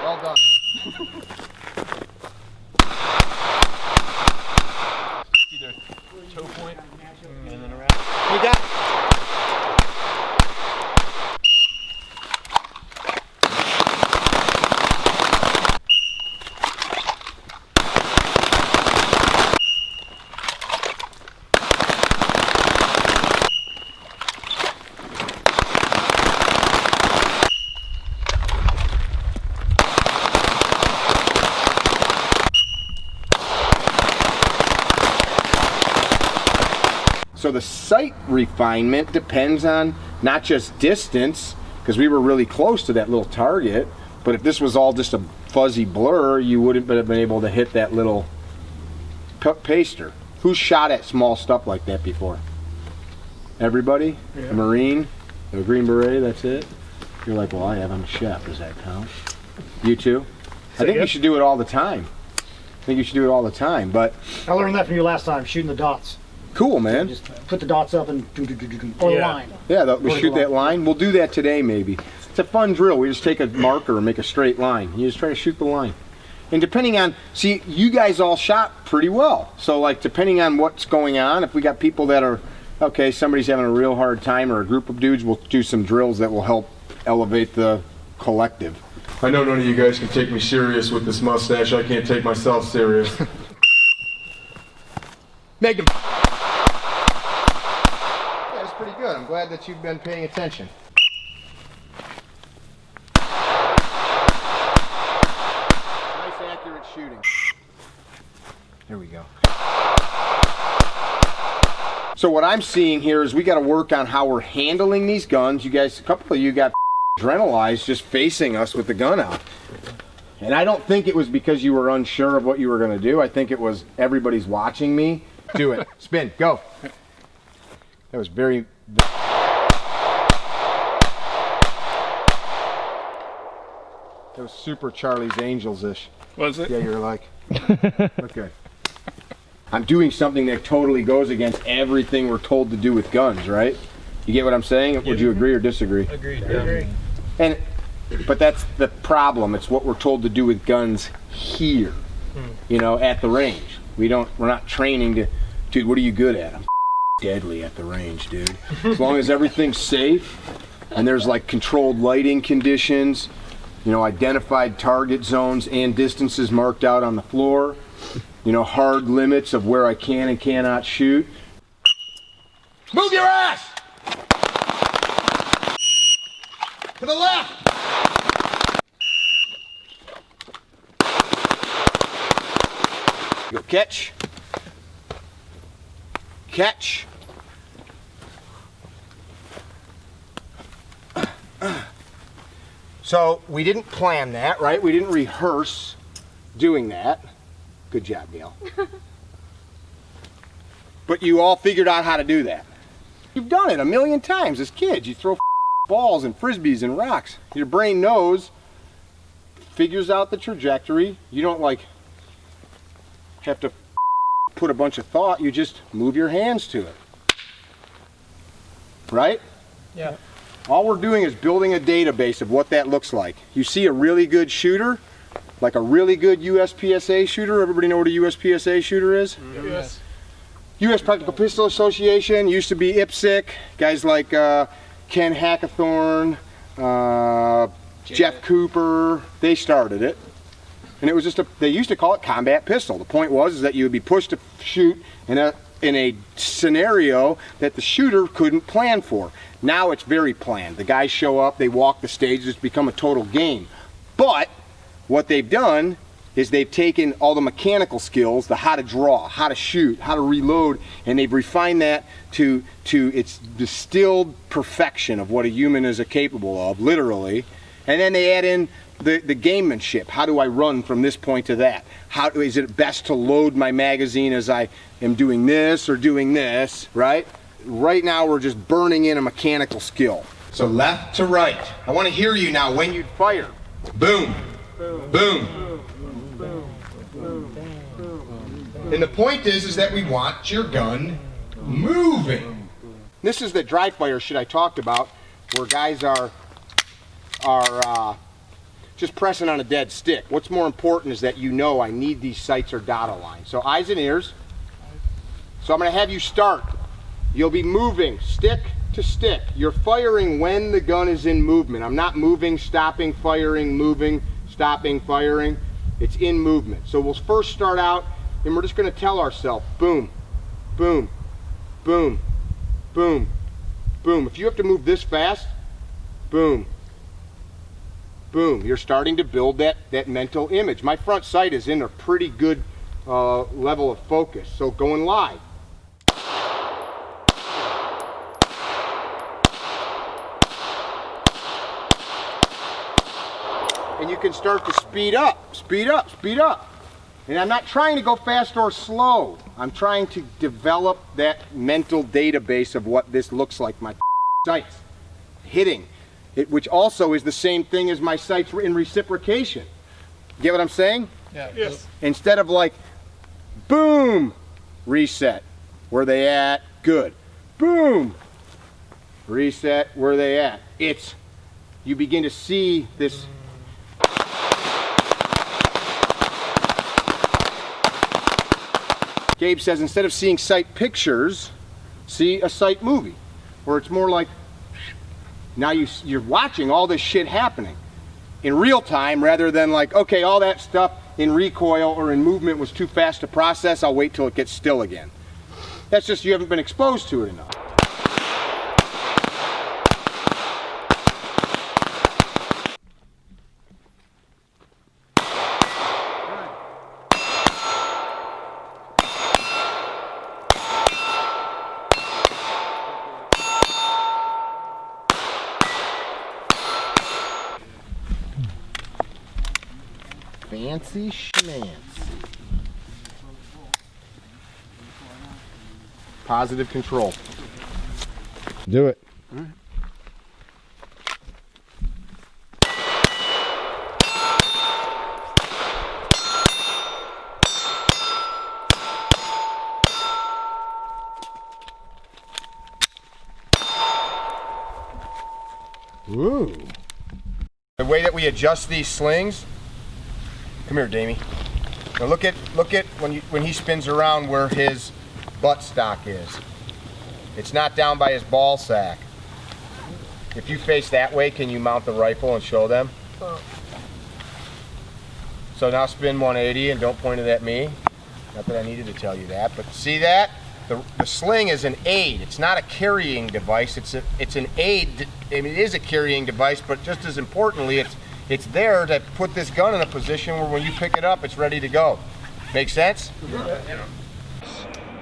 Well done. Either toe point and then around. You got it. So the sight refinement depends on not just distance, because we were really close to that little target, but if this was all just a fuzzy blur, you wouldn't have been able to hit that little paster. Who's shot at small stuff like that before? Everybody? Yeah. A Marine? A Green Beret, that's it? You're like, well, I have, I'm a chef, does that count? You too? I think you should do it all the time. But I learned that from you last time, shooting the dots. cool, man. Just put the dots up and or the line. Yeah, we shoot that line. We'll do that today maybe. It's a fun drill. We just take a marker and make a straight line. You just try to shoot the line. And depending on, see, you guys all shot pretty well. So like depending on what's going on, if we got people that are, okay, somebody's having a real hard time or a group of dudes, we'll do some drills that will help elevate the collective. I know none of you guys can take me serious with this mustache. I can't take myself serious. Make him. Yeah, that's pretty good. I'm glad that you've been paying attention. Nice, accurate shooting. There we go. So what I'm seeing here is we got to work on how we're handling these guns. You guys, a couple of you got adrenalized just facing us with the gun out. And I don't think it was because you were unsure of what you were going to do. I think it was everybody's watching me. Do it. Spin. Go. That was very... That was super Charlie's Angels-ish. Was it? Yeah, you were like... Okay. I'm doing something that totally goes against everything we're told to do with guns, right? You get what I'm saying? Would you agree or disagree? Agreed. Agreed. And, but that's the problem. It's what we're told to do with guns here, you know, at the range. We're not training to, dude, what are you good at? I'm deadly at the range, dude. As long as everything's safe and there's like controlled lighting conditions, you know, identified target zones and distances marked out on the floor, you know, hard limits of where I can and cannot shoot. Move your ass! To the left! Go catch. Catch. So we didn't plan that, right? We didn't rehearse doing that. Good job, Neil. But you all figured out how to do that. You've done it a million times as kids. You throw balls and frisbees and rocks. Your brain knows, figures out the trajectory. You don't like have to put a bunch of thought. You just move your hands to it. Right? Yeah. All we're doing is building a database of what that looks like. You see a really good shooter, like a really good USPSA shooter. Everybody know what a USPSA shooter is? Yes. U.S. Practical Pistol Association, used to be IPSC. Guys like Ken Hackathorn, Jeff Cooper, they started it. And it was just they used to call it combat pistol. The point was is that you would be pushed to shoot in a scenario that the shooter couldn't plan for. Now it's very planned. The guys show up, they walk the stage, it's become a total game. But what they've done is they've taken all the mechanical skills, the how to draw, how to shoot, how to reload, and they've refined that to its distilled perfection of what a human is capable of, literally. And then they add in the gamemanship. How do I run from this point to that? How is it best to load my magazine as I am doing this or doing this, right? Right now we're just burning in a mechanical skill. So left to right. I want to hear you now when you fire. Boom. Boom. Boom. And the point is that we want your gun moving. This is the dry fire shit I talked about, where guys are just pressing on a dead stick. What's more important is that you know I need these sights or data lines. So eyes and ears. So I'm going to have you start. You'll be moving stick to stick. You're firing when the gun is in movement. I'm not moving, stopping, firing, moving, stopping, firing. It's in movement. So we'll first start out and we're just going to tell ourselves, boom, boom, boom, boom, boom. If you have to move this fast, boom, boom. You're starting to build that mental image. My front sight is in a pretty good level of focus. So going live. And you can start to speed up, speed up, speed up. And I'm not trying to go fast or slow. I'm trying to develop that mental database of what this looks like, my sights. Hitting. Which also is the same thing as my sights in reciprocation. Get what I'm saying? Yeah. Yes. Instead of like, boom, reset. Where they at? Good. Boom, reset. Where they at? It's, you begin to see this. Gabe says instead of seeing sight pictures, see a sight movie, where it's more like, now you're watching all this shit happening in real time rather than like, okay, all that stuff in recoil or in movement was too fast to process, I'll wait till it gets still again. That's just you haven't been exposed to it enough. Fancy schmancy. Positive control. Do it. All right. Ooh. The way that we adjust these slings. Come here, Damie. Now look at when he spins around where his butt stock is. It's not down by his ball sack. If you face that way, can you mount the rifle and show them? So now spin 180 and don't point it at me. Not that I needed to tell you that, but see that? The sling is an aid. It's not a carrying device. It's an aid. I mean, it is a carrying device, but just as importantly, it's there to put this gun in a position where when you pick it up, it's ready to go. Make sense?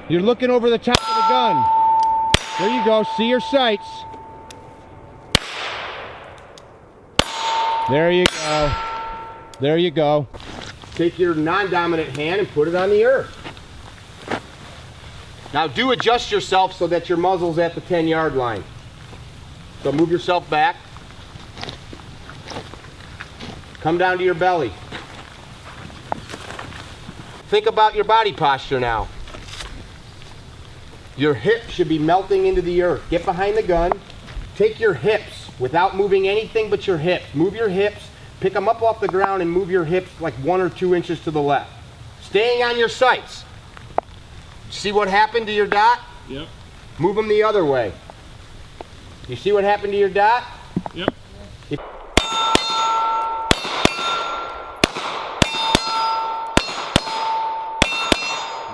You're looking over the top of the gun. There you go. See your sights. There you go. There you go. Take your non-dominant hand and put it on the earth. Now do adjust yourself so that your muzzle's at the 10-yard line. So move yourself back. Come down to your belly. Think about your body posture now. Your hips should be melting into the earth. Get behind the gun. Take your hips without moving anything but your hips. Move your hips, pick them up off the ground and move your hips like 1 or 2 inches to the left. Staying on your sights. See what happened to your dot? Yep. Move them the other way. You see what happened to your dot? Yep.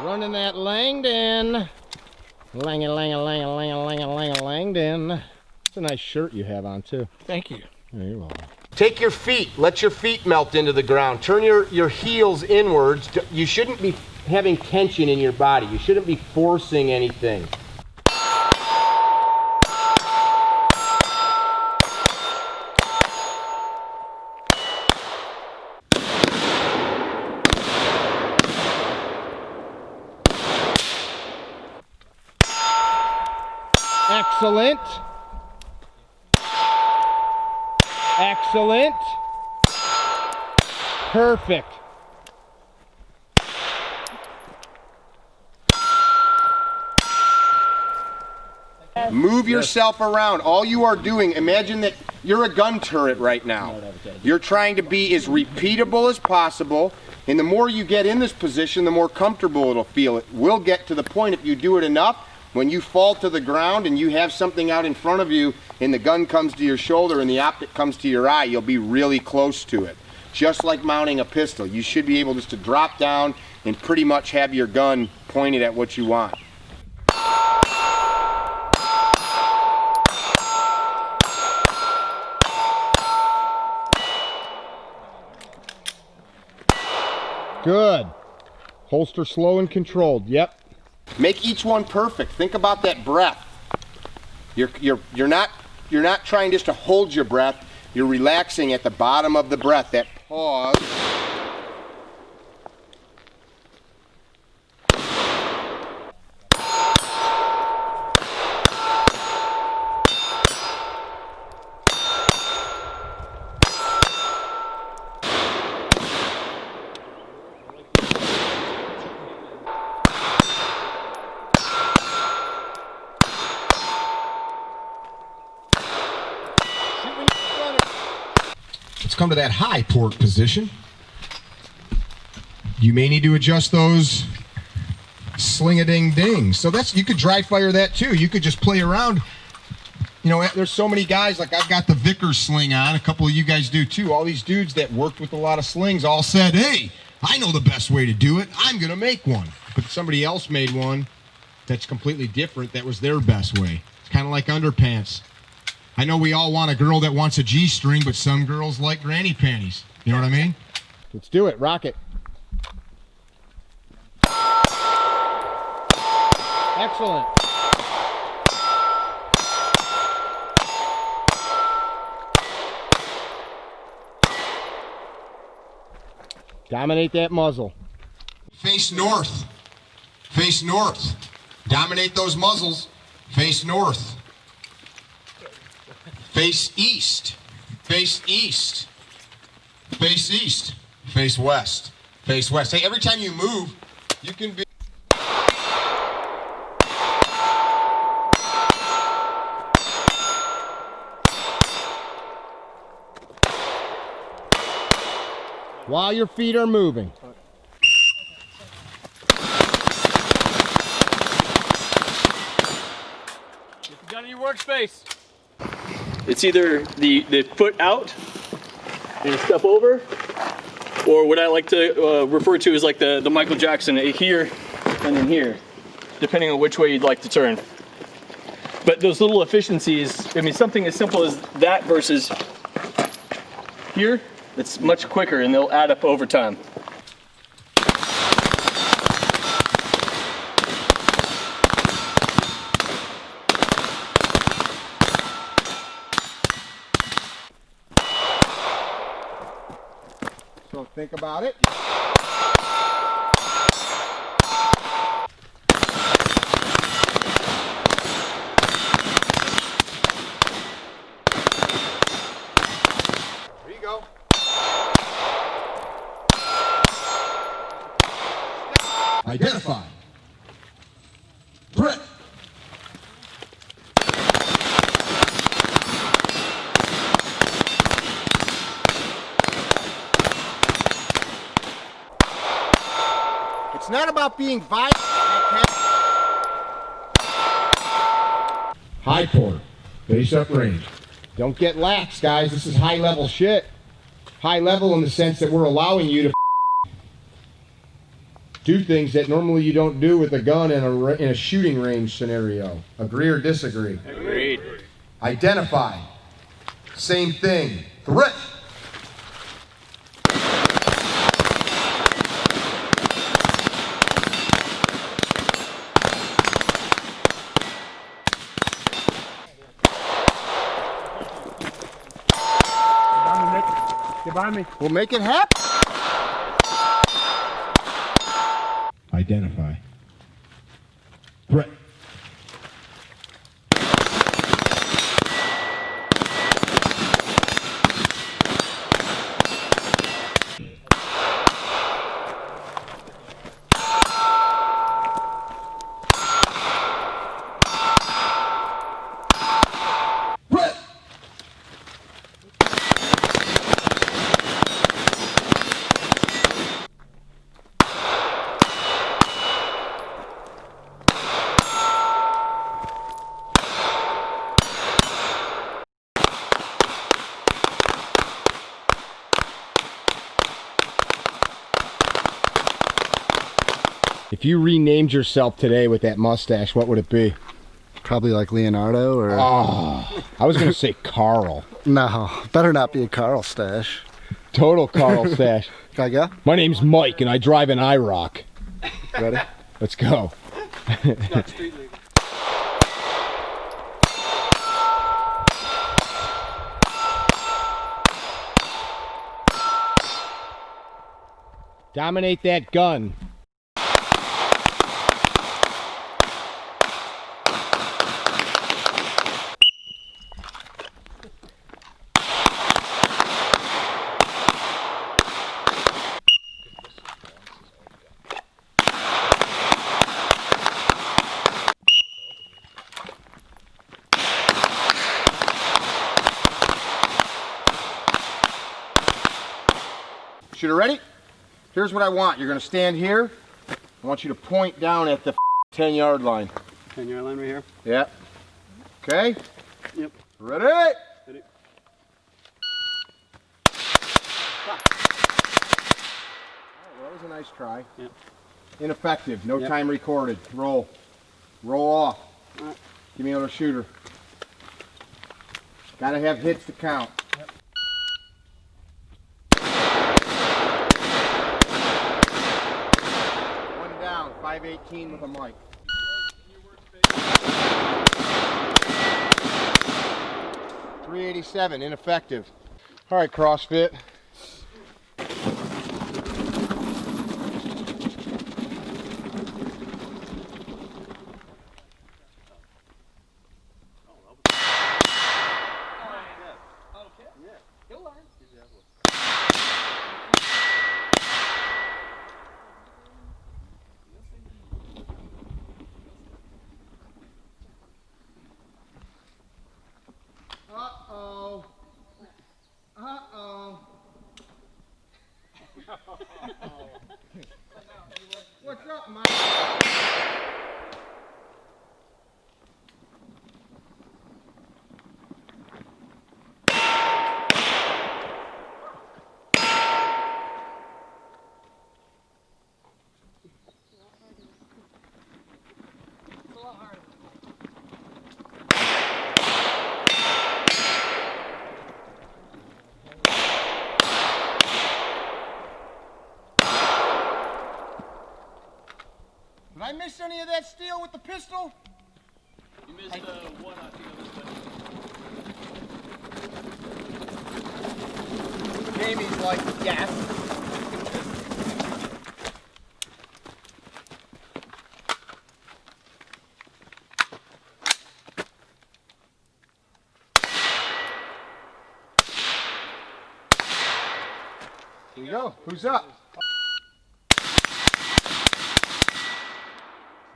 Running that Langdon. Langdon. It's a nice shirt you have on too. Thank you. Yeah, you're welcome. Take your feet. Let your feet melt into the ground. Turn your heels inwards. You shouldn't be having tension in your body. You shouldn't be forcing anything. Excellent. Excellent. Perfect. Move yourself around. All you are doing, imagine that you're a gun turret right now. You're trying to be as repeatable as possible, and the more you get in this position, the more comfortable it'll feel. It will get to the point, if you do it enough, when you fall to the ground and you have something out in front of you and the gun comes to your shoulder and the optic comes to your eye, you'll be really close to it. Just like mounting a pistol. You should be able just to drop down and pretty much have your gun pointed at what you want. Good. Holster slow and controlled. Yep. Make each one perfect. Think about that breath. You're not trying just to hold your breath. You're relaxing at the bottom of the breath. That pause. Let's come to that high port position. You may need to adjust those sling-a-ding-ding. So that's, you could dry fire that too. You could just play around. You know, there's so many guys, like I've got the Vickers sling on, a couple of you guys do too. All these dudes that worked with a lot of slings all said, hey, I know the best way to do it. I'm gonna make one. But somebody else made one that's completely different. That was their best way. It's kind of like underpants. I know we all want a girl that wants a G-string, but some girls like granny panties. You know what I mean? Let's do it. Rock it. Excellent. Dominate that muzzle. Face north. Face north. Dominate those muzzles. Face north. Face east. Face east. Face east. Face west. Face west. Hey, every time you move, you can be... While your feet are moving. Get the gun in your workspace. It's either the foot out and a step over, or what I like to refer to as like the Michael Jackson, here and then here, depending on which way you'd like to turn. But those little efficiencies, I mean, something as simple as that versus here, it's much quicker and they'll add up over time. So think about it. There you go. Identify. Threat. It's not about being violent. High port. Face up range. Don't get lax, guys. This is high level shit. High level in the sense that we're allowing you to do things that normally you don't do with a gun in a shooting range scenario. Agree or disagree? Agreed. Identify. Same thing. Threat. Get by me. We'll make it happen. Identify. Threat. If you renamed yourself today with that mustache, what would it be? Probably like Leonardo or... Oh, I was going to say Carl. No, better not be a Carl stash. Total Carl stash. Can I go? My name's Mike and I drive an IROC. Ready? Let's go. It's not street legal. Dominate that gun. Shooter ready? Here's what I want. You're going to stand here. I want you to point down at the 10-yard line. 10-yard line right here? Yeah. Okay? Yep. Ready? Ready. Well, that was a nice try. Yep. Ineffective. No Yep. time recorded. Roll. Roll off. All right. Give me another shooter. Gotta have hits to count. Yep. One down. 518 with a mic. 387. Ineffective. All right, CrossFit. miss any of that steel with the pistol? You missed one off the other side. Jamie's like, yes. Here you go. Who's up?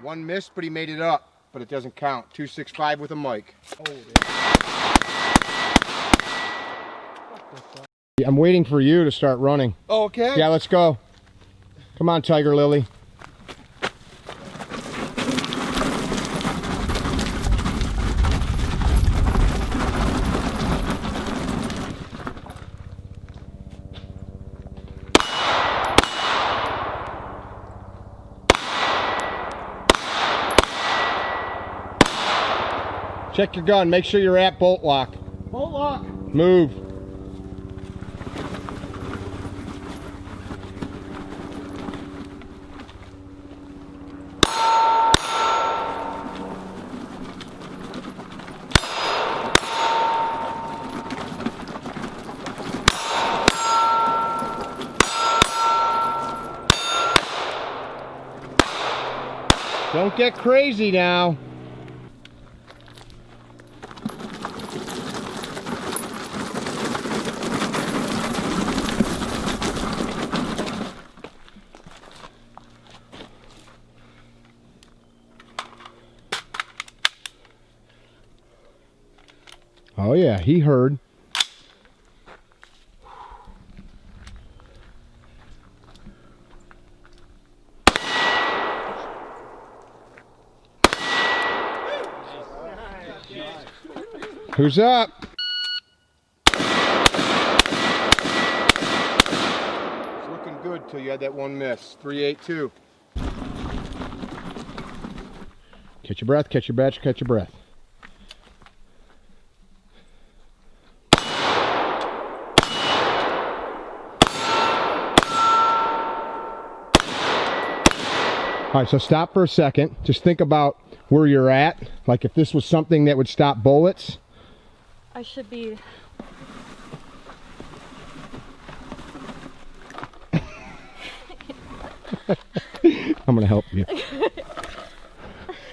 One missed, but he made it up. But it doesn't count. 265 with a mic. I'm waiting for you to start running. Oh, okay. Yeah, let's go. Come on, Tiger Lily. Check your gun. Make sure you're at bolt lock. Bolt lock. Move. Don't get crazy now. Oh yeah, he heard. Who's up? It's looking good till you had that one miss. 382. Catch your breath, catch your batch, catch your breath. All right, so stop for a second. Just think about where you're at. Like if this was something that would stop bullets. I should be... I'm gonna help you.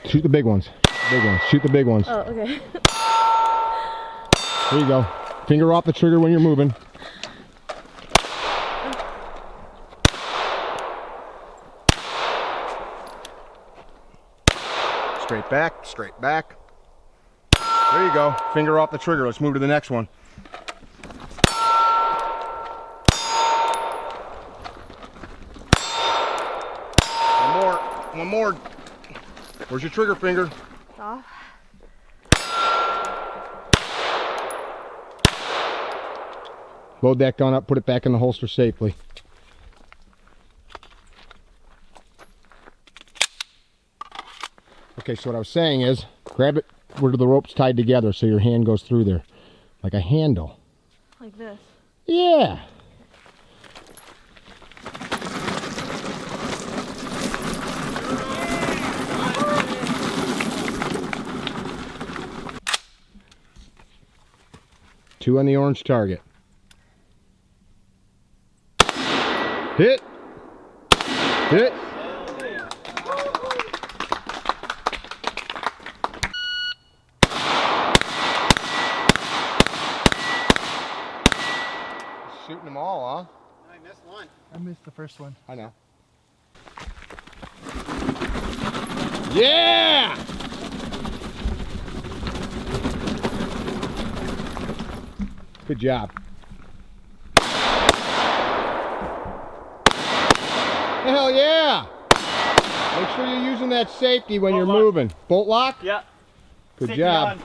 Shoot the big ones. Big ones. Shoot the big ones. Oh, okay. There you go. Finger off the trigger when you're moving. Straight back, straight back. There you go. Finger off the trigger. Let's move to the next one. One more. Where's your trigger finger? Off. Load that gun up, put it back in the holster safely. Okay, so what I was saying is, grab it where the rope's tied together so your hand goes through there. Like a handle. Like this? Yeah. Two on the orange target. Hit. Hit. Shooting them all, huh? I missed one. I missed the first one. I know. Yeah! Good job. Hell yeah! Make sure you're using that safety when you're moving. Bolt lock? Yeah. Good Safety job. on.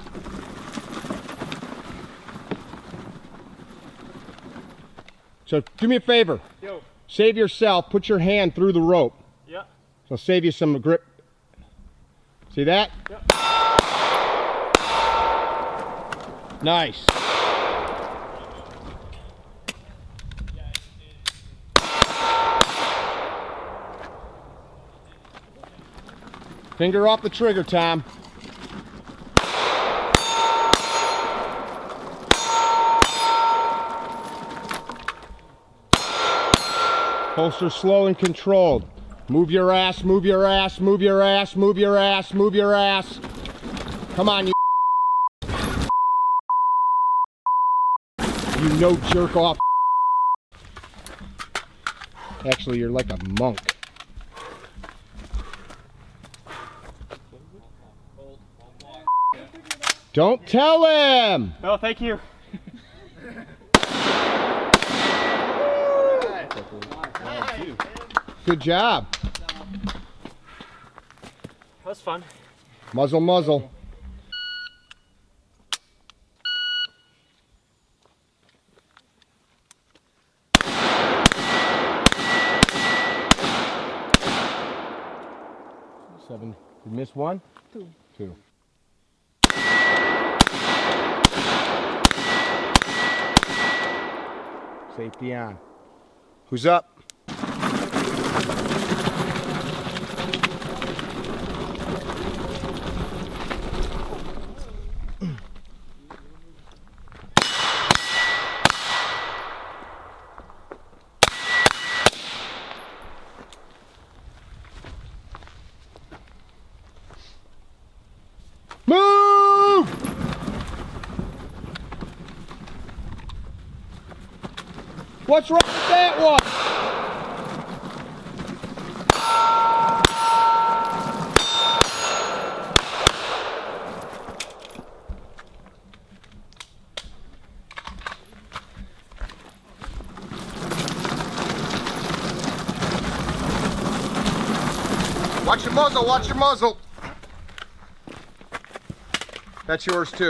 So do me a favor. Yo. Save yourself. Put your hand through the rope. Yeah. So save you some grip. See that? Yep. Nice. Finger off the trigger, Tom. Holster slow and controlled. Move your ass, move your ass, move your ass, move your ass, move your ass. Come on, you no jerk off. Actually, you're like a monk. Don't tell him! Oh, thank you. Good job. That was fun. Muzzle, muzzle. Seven. You missed one? Two. Safety on. Who's up? Move! What's wrong with that one? Watch your muzzle, watch your muzzle. That's yours too.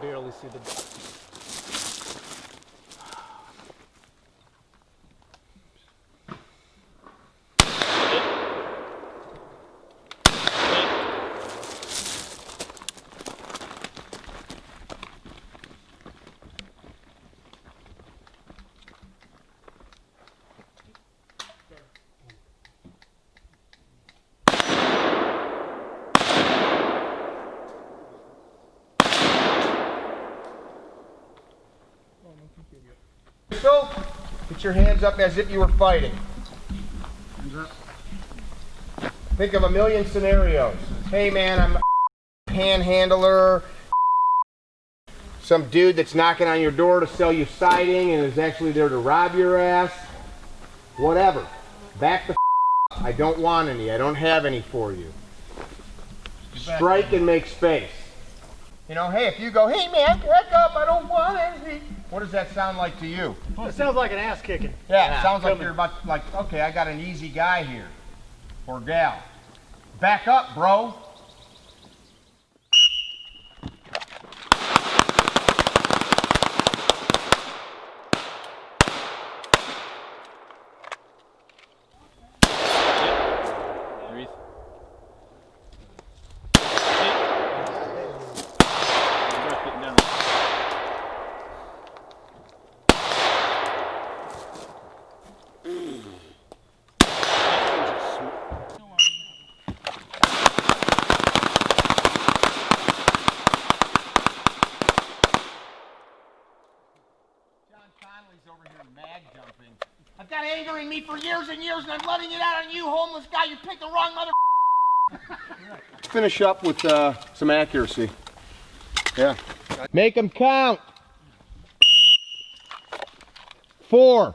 Barely see the. So, get your hands up as if you were fighting. Think of a million scenarios. Hey man, I'm a panhandler. Some dude that's knocking on your door to sell you siding and is actually there to rob your ass. Whatever. Back the up. I don't want any. I don't have any for you. Strike and make space. You know, hey, if you go, hey man, back up, I don't want anything. What does that sound like to you? Well, it sounds like an ass kicking. Yeah, it sounds like you're about, like, okay, I got an easy guy here. Or gal. Back up, bro. Over here mag jumping. I've got anger in me for years and years, and I'm letting it out on you, homeless guy. You picked the wrong mother. Finish up with some accuracy. Yeah. Make them count. 4.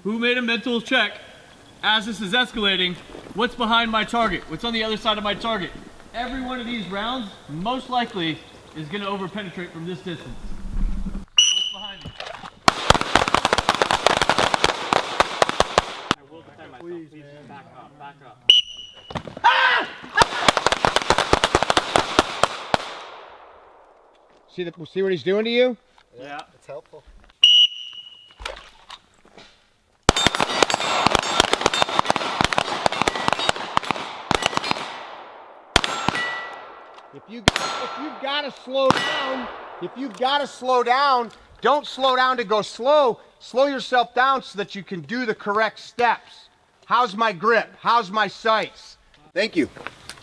Who made a mental check as this is escalating? What's behind my target? What's on the other side of my target? every one of these rounds, most likely, is going to over-penetrate from this distance. What's behind me? I will defend myself. Please, man. Back up, back up. See what he's doing to you? Yeah. It's helpful. If you've got to slow down, don't slow down to go slow. Slow yourself down so that you can do the correct steps. How's my grip? How's my sights? Thank you.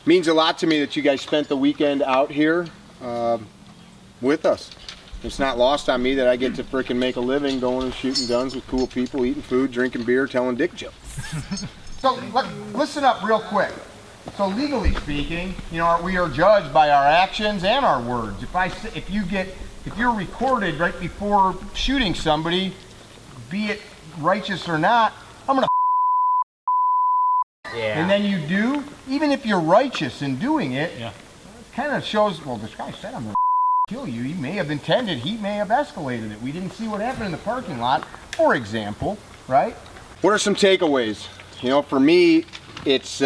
Means a lot to me that you guys spent the weekend out here with us. It's not lost on me that I get to frickin' make a living going and shooting guns with cool people, eating food, drinking beer, telling dick jokes. So listen up real quick. So legally speaking, you know, we are judged by our actions and our words. If you're recorded right before shooting somebody, be it righteous or not, I'm gonna Yeah. and then you do, even if you're righteous in doing it, it kind of shows, well, this guy said I'm gonna kill you. He may have intended, he may have escalated it. We didn't see what happened in the parking lot, for example, right? What are some takeaways? You know, for me, it's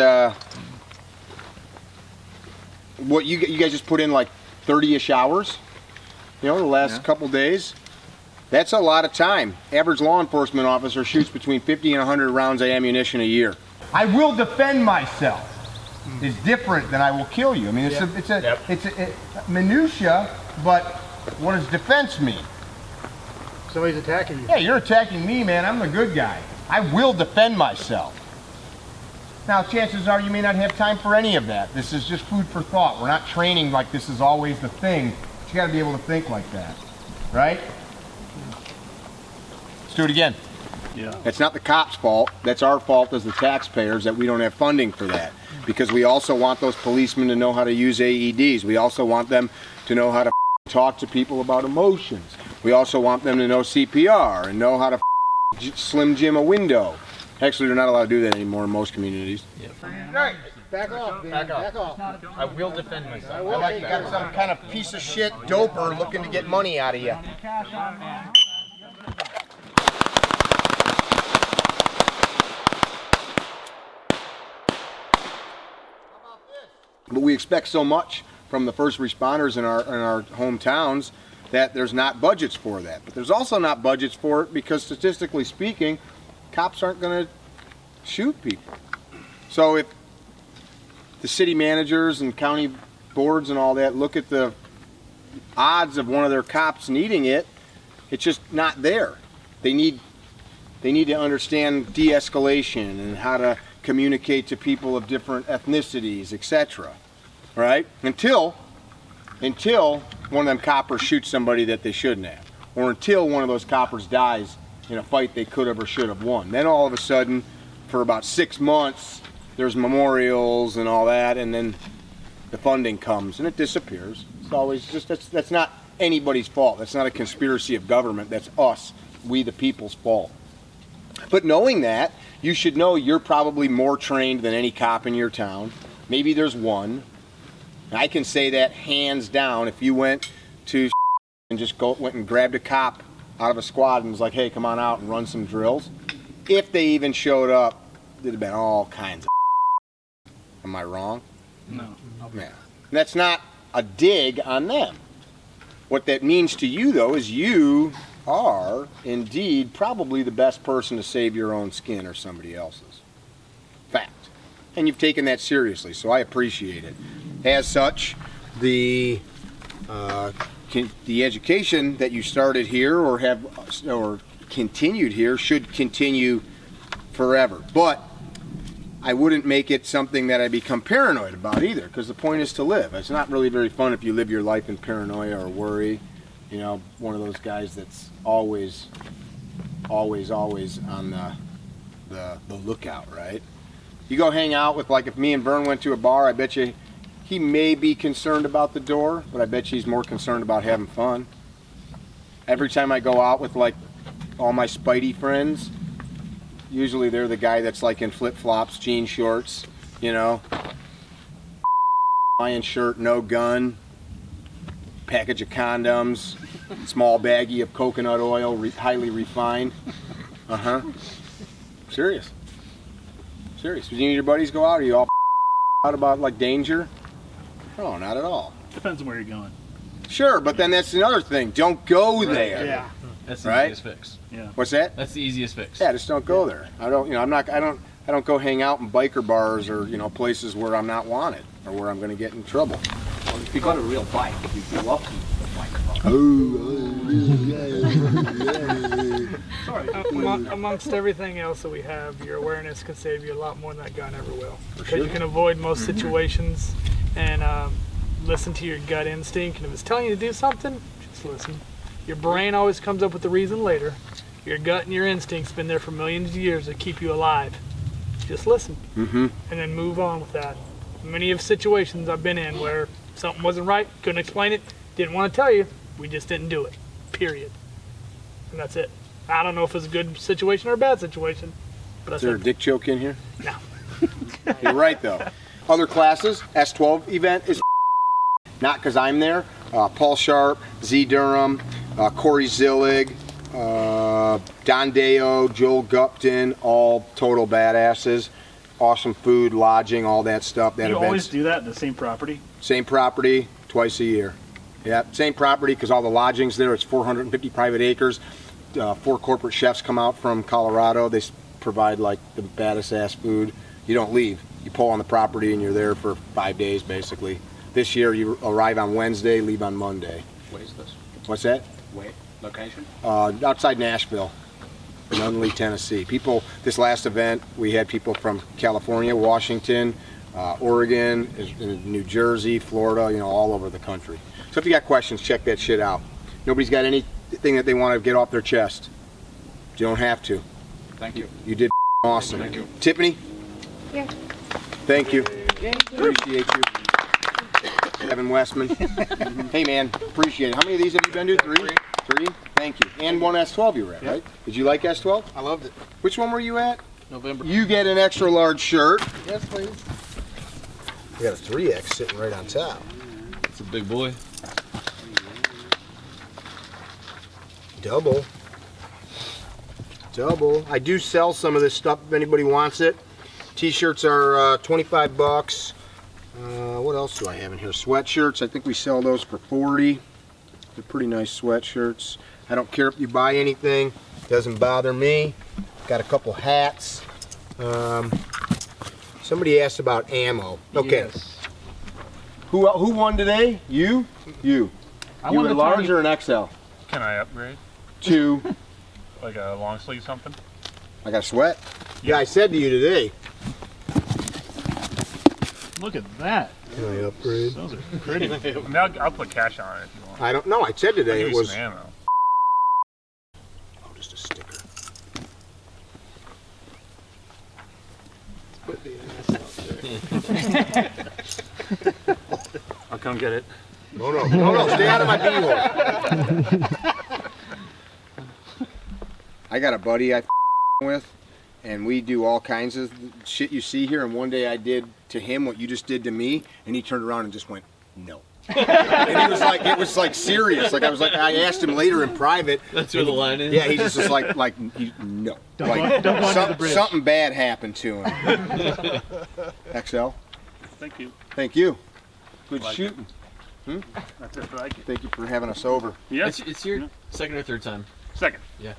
what you guys just put in like 30-ish hours, you know, the last couple days. That's a lot of time. Average law enforcement officer shoots between 50 and 100 rounds of ammunition a year. I will defend myself. Is different than I will kill you. I mean, it's a minutia, but what does defense mean? Somebody's attacking you. Yeah, you're attacking me, man. I'm the good guy. I will defend myself. Now, chances are you may not have time for any of that. This is just food for thought. We're not training like this is always the thing. But you got to be able to think like that, right? Let's do it again. Yeah. It's not the cops' fault. That's our fault as the taxpayers that we don't have funding for that. Because we also want those policemen to know how to use AEDs. We also want them to know how to talk to people about emotions. We also want them to know CPR and know how to Slim Jim a window. Actually, they're not allowed to do that anymore in most communities. Yep. All right, back off, man. Back off. I will defend myself. I like you got some kind of piece of shit doper looking to get money out of you. But we expect so much from the first responders in our hometowns that there's not budgets for that. But there's also not budgets for it because statistically speaking, cops aren't going to shoot people. So if the city managers and county boards and all that look at the odds of one of their cops needing it, it's just not there. They need to understand de-escalation and how to communicate to people of different ethnicities, etc. Right? Until one of them coppers shoots somebody that they shouldn't have, or until one of those coppers dies in a fight they could have or should have won. Then all of a sudden, for about 6 months, there's memorials and all that, and then the funding comes and it disappears. It's always just that's not anybody's fault. That's not a conspiracy of government. That's us, we the people's fault. But knowing that, you should know you're probably more trained than any cop in your town. Maybe there's one. I can say that hands down. If you went to and just went and grabbed a cop out of a squad and was like, hey, come on out and run some drills, if they even showed up, there'd have been all kinds of Am I wrong? No. Yeah. And that's not a dig on them. What that means to you, though, is you are indeed probably the best person to save your own skin or somebody else's. Fact. And you've taken that seriously, so I appreciate it. As such, the education that you started here or continued here should continue forever. But I wouldn't make it something that I become paranoid about either, because the point is to live. It's not really very fun if you live your life in paranoia or worry. You know, one of those guys that's always on the lookout, right? You go hang out with, like, if me and Vern went to a bar, I bet you he may be concerned about the door, but I bet you he's more concerned about having fun. Every time I go out with, like, all my Spidey friends, usually they're the guy that's like in flip-flops, jean shorts, you know, Lion shirt, no gun, package of condoms, small baggie of coconut oil, highly refined. Serious. Serious. Do you and your buddies go out? Are you all out about like danger? No, not at all. Depends on where you're going. Sure, but then that's another thing. Don't go there. Yeah. That's the Right? easiest fix. Yeah. What's that? That's the easiest fix. Yeah, just don't go there. I don't. You know, I don't go hang out in biker bars or places where I'm not wanted or where I'm going to get in trouble. Well, if you got a real bike, you'd be lucky. Amongst everything else that we have, your awareness can save you a lot more than that gun ever will. Because you can avoid most situations and listen to your gut instinct. And if it's telling you to do something, just listen. Your brain always comes up with the reason later. Your gut and your instincts been there for millions of years to keep you alive. Just listen, and then move on with that. Many of situations I've been in where something wasn't right, couldn't explain it, didn't want to tell you, we just didn't do it, period. And that's it. I don't know if it's a good situation or a bad situation, but Is there a dick joke in here? No. You're right though. Other classes, S12 event is not because I'm there. Paul Sharp, Z Durham, Corey Zillig, Don Deo, Joel Gupton, all total badasses. Awesome food, lodging, all that stuff. That You event's always do that in the same property? same property, twice a year. Yeah, same property because all the lodgings there. It's 450 private acres. 4 corporate chefs come out from Colorado. They provide like the baddest ass food. You don't leave. You pull on the property and you're there for 5 days basically. This year you arrive on Wednesday, leave on Monday. What is this? What's that? Wait, location? Outside Nashville, in Unley, Tennessee. People, this last event, we had people from California, Washington, Oregon, New Jersey, Florida, all over the country. So if you got questions, check that shit out. Nobody's got anything that they want to get off their chest. You don't have to. Thank you. You did awesome. Thank you. Tiffany? Yeah. Thank you. Appreciate you. Evan Westman. Hey man, appreciate it. How many of these have you been to? 3? 3? Thank you. And one S12 you were at, right? Did you like S12? I loved it. Which one were you at? November. You get an extra large shirt. Yes, please. We got a 3X sitting right on top. It's a big boy. Double. I do sell some of this stuff if anybody wants it. T-shirts are 25 bucks. What else do I have in here? Sweatshirts. I think we sell those for 40. They're pretty nice sweatshirts. I don't care if you buy anything. Doesn't bother me. Got a couple hats. Somebody asked about ammo. Okay. Yes. Who won today? You? You. I You won were the large tiny- or an XL? Can I upgrade? 2. Like a long sleeve something? I got a sweat. Yeah, I said to you today. Look at that. Can I upgrade? Those are pretty. I mean, I'll put cash on it if you want. I don't know. I said I'll today give it you was. some ammo. Oh, just a sticker. I'll come get it. No, stay out of my beehole. I got a buddy I with, and we do all kinds of shit you see here. And one day I did to him what you just did to me, and he turned around and just went, no. And he was like, it was like serious. Like I asked him later in private. That's where the line is. Yeah, he just was like no. Like don't go under the bridge. something bad happened to him. XL. Thank you. Thank you. Good Like shooting. That's it. Like it. Thank you for having us over. Yes. It's your second or third time. Second. Yeah.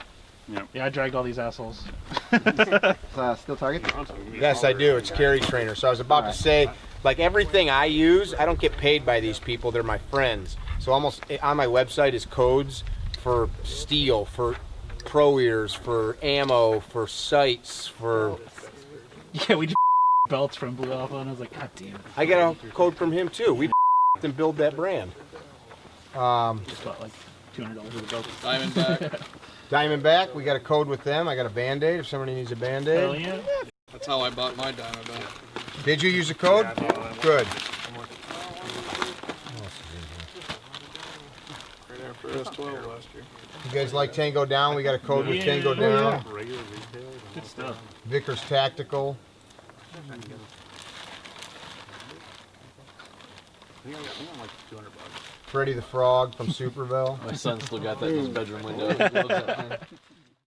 Yeah, I dragged all these assholes. Still target? Yes, I do. It's CarryTrainer. So I was about to say, like everything I use, I don't get paid by these people. They're my friends. So almost on my website is codes for steel, for pro ears, for ammo, for sights, for. Yeah, we just belts from Blue Alpha, and I was like, God damn it. I got a code from him too. We and build that brand. Just bought like $200 worth of belts. Diamondback. Diamondback, we got a code with them. I got a Band-Aid if somebody needs a Band-Aid. Hell yeah. That's how I bought my Diamondback. Did you use a code? Good. You guys like Tango Down? We got a code with Tango Down. Good stuff. Vickers Tactical. think I'm like $200. Freddy the Frog from Superville. My son still got that in his bedroom window. He loves that thing.